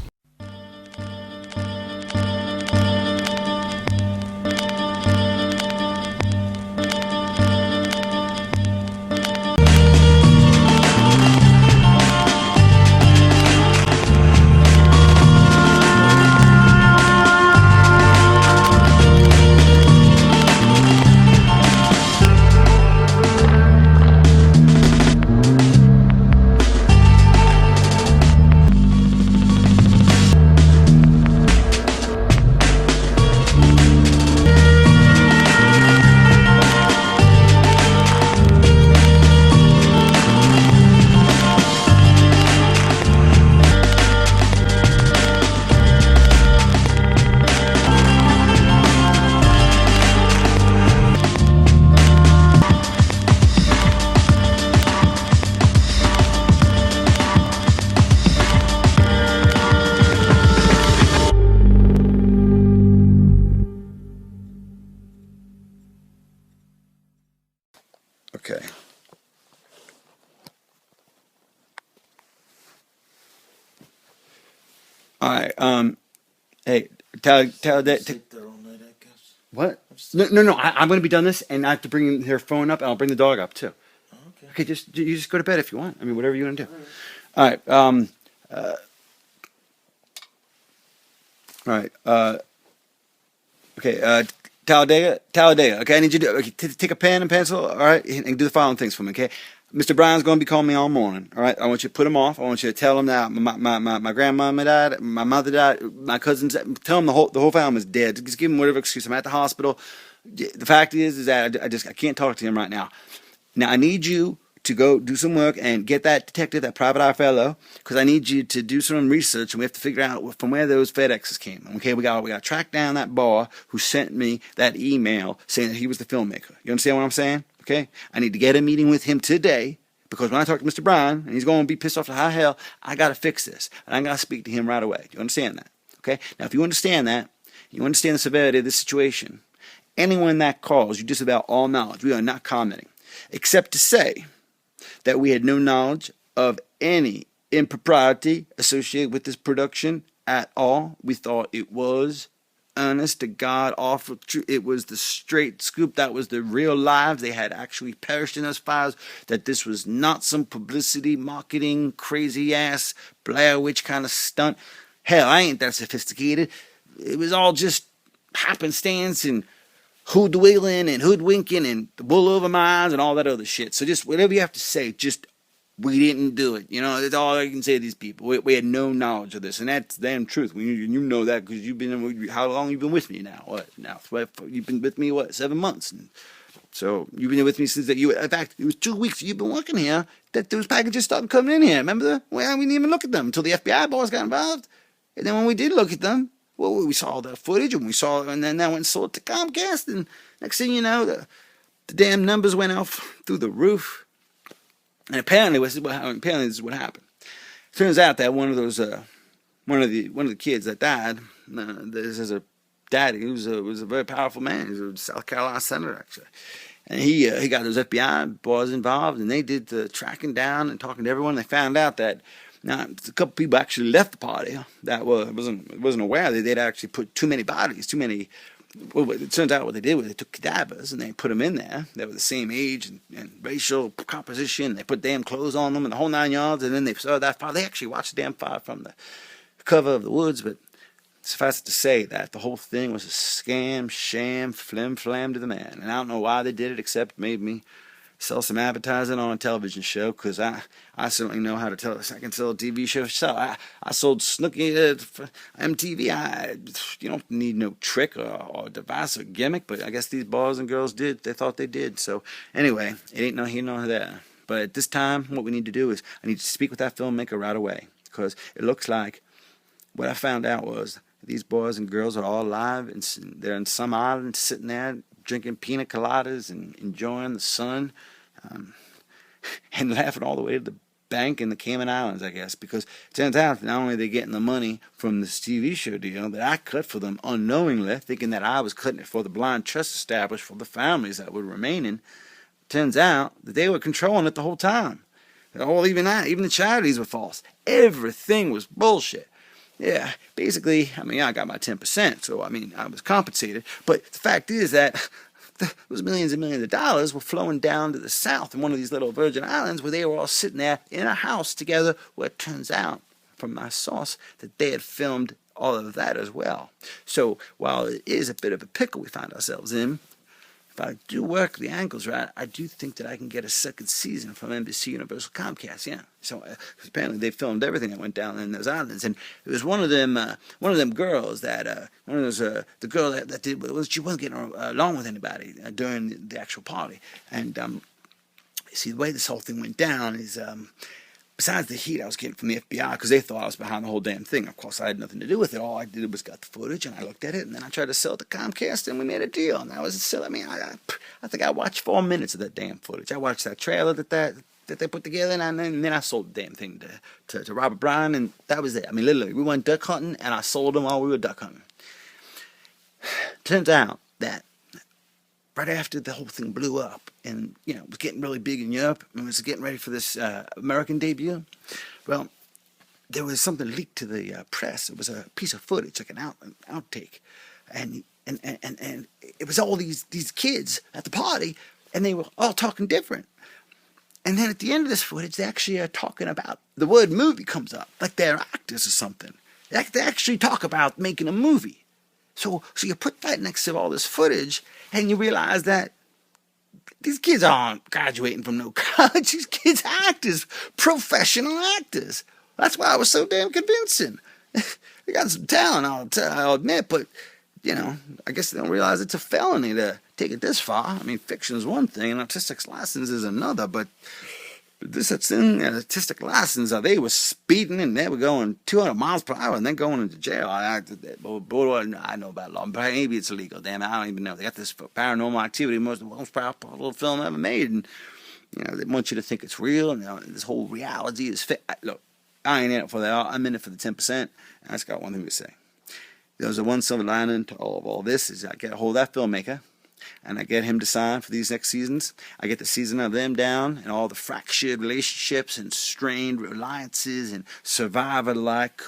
Okay. All right. Hey, tell that. What? No. I'm going to be done this, and I have to bring her phone up, and I'll bring the dog up too. Okay, you just go to bed if you want. I mean, whatever you want to do. All right. All right. Okay. Talladega. Okay, I need you to take a pen and pencil. All right, and do the following things for me. Okay. Mr. Brown's going to be calling me all morning. All right. I want you to put him off. I want you to tell him that my grandmama died, my mother died, my cousins. Tell him the whole family's dead. Just give him whatever excuse. I'm at the hospital. The fact is that I can't talk to him right now. Now I need you to go do some work and get that detective, that private eye fellow, because I need you to do some research, and we have to figure out from where those FedExes came. Okay, we got to track down that bar who sent me that email saying that he was the filmmaker. You understand what I'm saying? Okay, I need to get a meeting with him today, because when I talk to Mr. Brown and he's going to be pissed off to high hell, I got to fix this, and I got to speak to him right away. You understand that? Okay. Now, if you understand that, you understand the severity of this situation. Anyone that calls, you disavow all knowledge. We are not commenting, except to say that we had no knowledge of any impropriety associated with this production at all. We thought it was honest to God awful truth. It was the straight scoop. That was the real lives. They had actually perished in those fires. That this was not some publicity, marketing, crazy ass Blair Witch kind of stunt. Hell, I ain't that sophisticated. It was all just happenstance and hoodwinkling and hoodwinking and the wool over my eyes and all that other shit. So just whatever you have to say, just we didn't do it. You know, that's all I can say to these people. We had no knowledge of this, and that's damn truth. You know that because you've been. How long you been with me now? What now? You've been with me 7 months? And so you've been with me since that. In fact, it was 2 weeks you've been working here that those packages started coming in here. Remember? Well, we didn't even look at them until the FBI boys got involved, and then when we did look at them. Well, we saw the footage, and then I went and sold it to Comcast, and next thing you know, the damn numbers went off through the roof. And apparently this is what happened. Turns out that one of the kids that died, this is a daddy. He was a very powerful man. He was a South Carolina senator, actually. And he got those FBI boys involved, and they did the tracking down and talking to everyone. They found out that. Now, a couple people actually left the party that wasn't aware that they'd actually put too many bodies, well, it turns out what they did was they took cadavers and they put them in there. They were the same age and racial composition. They put damn clothes on them and the whole 9 yards, and then they saw that fire. They actually watched the damn fire from the cover of the woods, but suffice it to say that the whole thing was a scam, sham, flim-flam to the man. And I don't know why they did it, except made me sell some advertising on a television show, because I certainly know how to tell. I can sell a TV show. So I sold Snooky for MTV. You don't need no trick or device or gimmick, but I guess these boys and girls did. They thought they did. So anyway, it ain't no here nor there. But at this time, what we need to do is I need to speak with that filmmaker right away, because it looks like what I found out was these boys and girls are all alive, and they're in some island sitting there drinking pina coladas and enjoying the sun. And laughing all the way to the bank in the Cayman Islands, I guess, because it turns out not only are they getting the money from this TV show deal that I cut for them unknowingly, thinking that I was cutting it for the blind trust established for the families that were remaining, turns out that they were controlling it the whole time. Even the charities were false. Everything was bullshit. Yeah, basically, I got my 10%, so I was compensated, but the fact is that those millions and millions of dollars were flowing down to the south in one of these little Virgin Islands where they were all sitting there in a house together, where it turns out, from my source, that they had filmed all of that as well. So while it is a bit of a pickle we find ourselves in, if I do work the angles right, I do think that I can get a second season from NBC Universal Comcast. Yeah. So apparently they filmed everything that went down in those islands, and it was one of them girls that the girl that did she wasn't getting along with anybody during the actual party, and see the way this whole thing went down is. Besides the heat I was getting from the FBI, because they thought I was behind the whole damn thing. Of course, I had nothing to do with it. All I did was got the footage, and I looked at it, and then I tried to sell it to Comcast, and we made a deal. And that was still, I think I watched 4 minutes of that damn footage. I watched that trailer that they put together, and then I sold the damn thing to Robert Bryan, and that was it. Literally, we went duck hunting, and I sold them while we were duck hunting. Turns out that right after the whole thing blew up, and it was getting really big in Europe, and was getting ready for this American debut, well, there was something leaked to the press. It was a piece of footage, like an outtake, and it was all these kids at the party, and they were all talking different. And then at the end of this footage, they actually are talking about, the word movie comes up, like they're actors or something. They actually talk about making a movie. So you put that next to all this footage, and you realize that these kids aren't graduating from no college. These kids are actors, professional actors. That's why I was so damn convincing. They got some talent, I'll admit, but, you know, I guess they don't realize it's a felony to take it this far. I mean, fiction is one thing, and artistic license is another, but this thing, artistic license, they were speeding and they were going 200 miles per hour and then going into jail. I know about law, but maybe it's illegal. Damn, I don't even know. They got this paranormal activity, most powerful film ever made, and you know they want you to think it's real. And you know, this whole reality is fake. Look, I ain't in it for that. I'm in it for the 10%. I just got one thing to say. There's a one silver lining to all this is I get a hold of that filmmaker, and I get him to sign for these next seasons. I get the season of them down and all the fractured relationships and strained reliances and survivor-like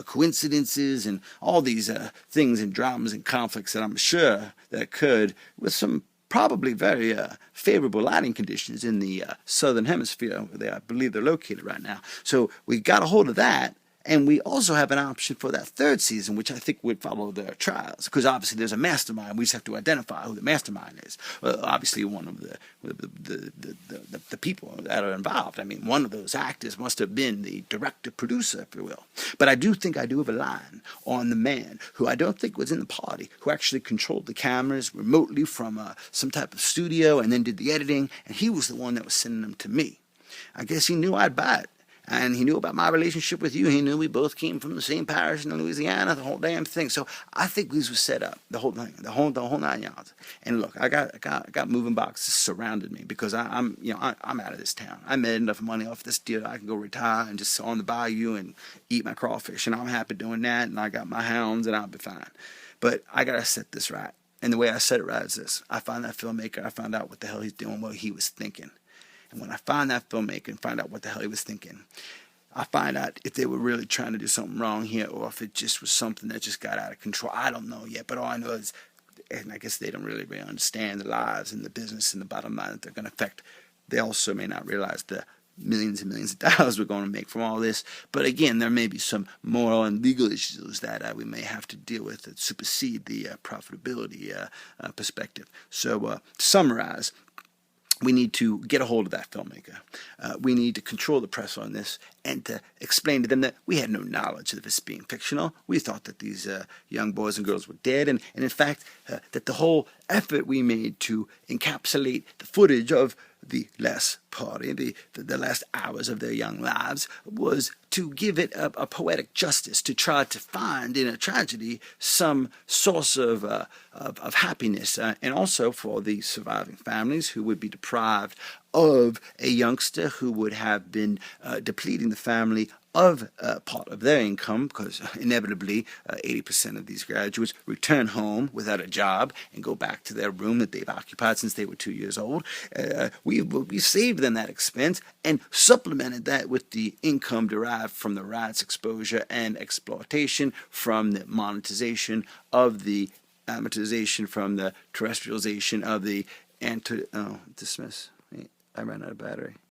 coincidences and all these things and dramas and conflicts that I'm sure that occurred with some probably very favorable lighting conditions in the southern hemisphere where I believe they're located right now. So we got a hold of that. And we also have an option for that third season, which I think would follow their trials, because obviously there's a mastermind. We just have to identify who the mastermind is. Obviously, one of the people that are involved. I mean, one of those actors must have been the director-producer, if you will. But I do have a line on the man who I don't think was in the party, who actually controlled the cameras remotely from some type of studio and then did the editing, and he was the one that was sending them to me. I guess he knew I'd buy it. And he knew about my relationship with you. He knew we both came from the same parish in Louisiana, the whole damn thing. So I think these were set up, the whole thing, the whole 9 yards. And look, I got moving boxes surrounded me because I'm out of this town. I made enough money off this deal. I can go retire and just sit on the bayou and eat my crawfish, and I'm happy doing that. And I got my hounds, and I'll be fine. But I gotta set this right. And the way I set it right is this: I find that filmmaker. I found out what the hell he's doing, what he was thinking. And when I find that filmmaker and find out what the hell he was thinking, I find out if they were really trying to do something wrong here or if it just was something that just got out of control. I don't know yet, but all I know is, and I guess they don't really understand the lives and the business and the bottom line that they're going to affect. They also may not realize the millions and millions of dollars we're going to make from all this. But again, there may be some moral and legal issues that we may have to deal with that supersede the profitability perspective. So to summarize, we need to get a hold of that filmmaker. We need to control the press on this and to explain to them that we had no knowledge of this being fictional. We thought that these young boys and girls were dead, and in fact, that the whole effort we made to encapsulate the footage of the last party, the last hours of their young lives, was to give it a poetic justice, to try to find in a tragedy some source of happiness, and also for the surviving families who would be deprived of a youngster who would have been depleting the family of part of their income, because inevitably 80% of these graduates return home without a job and go back to their room that they've occupied since they were 2 years old. We saved them that expense and supplemented that with the income derived from the rights exposure and exploitation from the monetization of the amortization from the terrestrialization of the dismiss. I ran out of battery.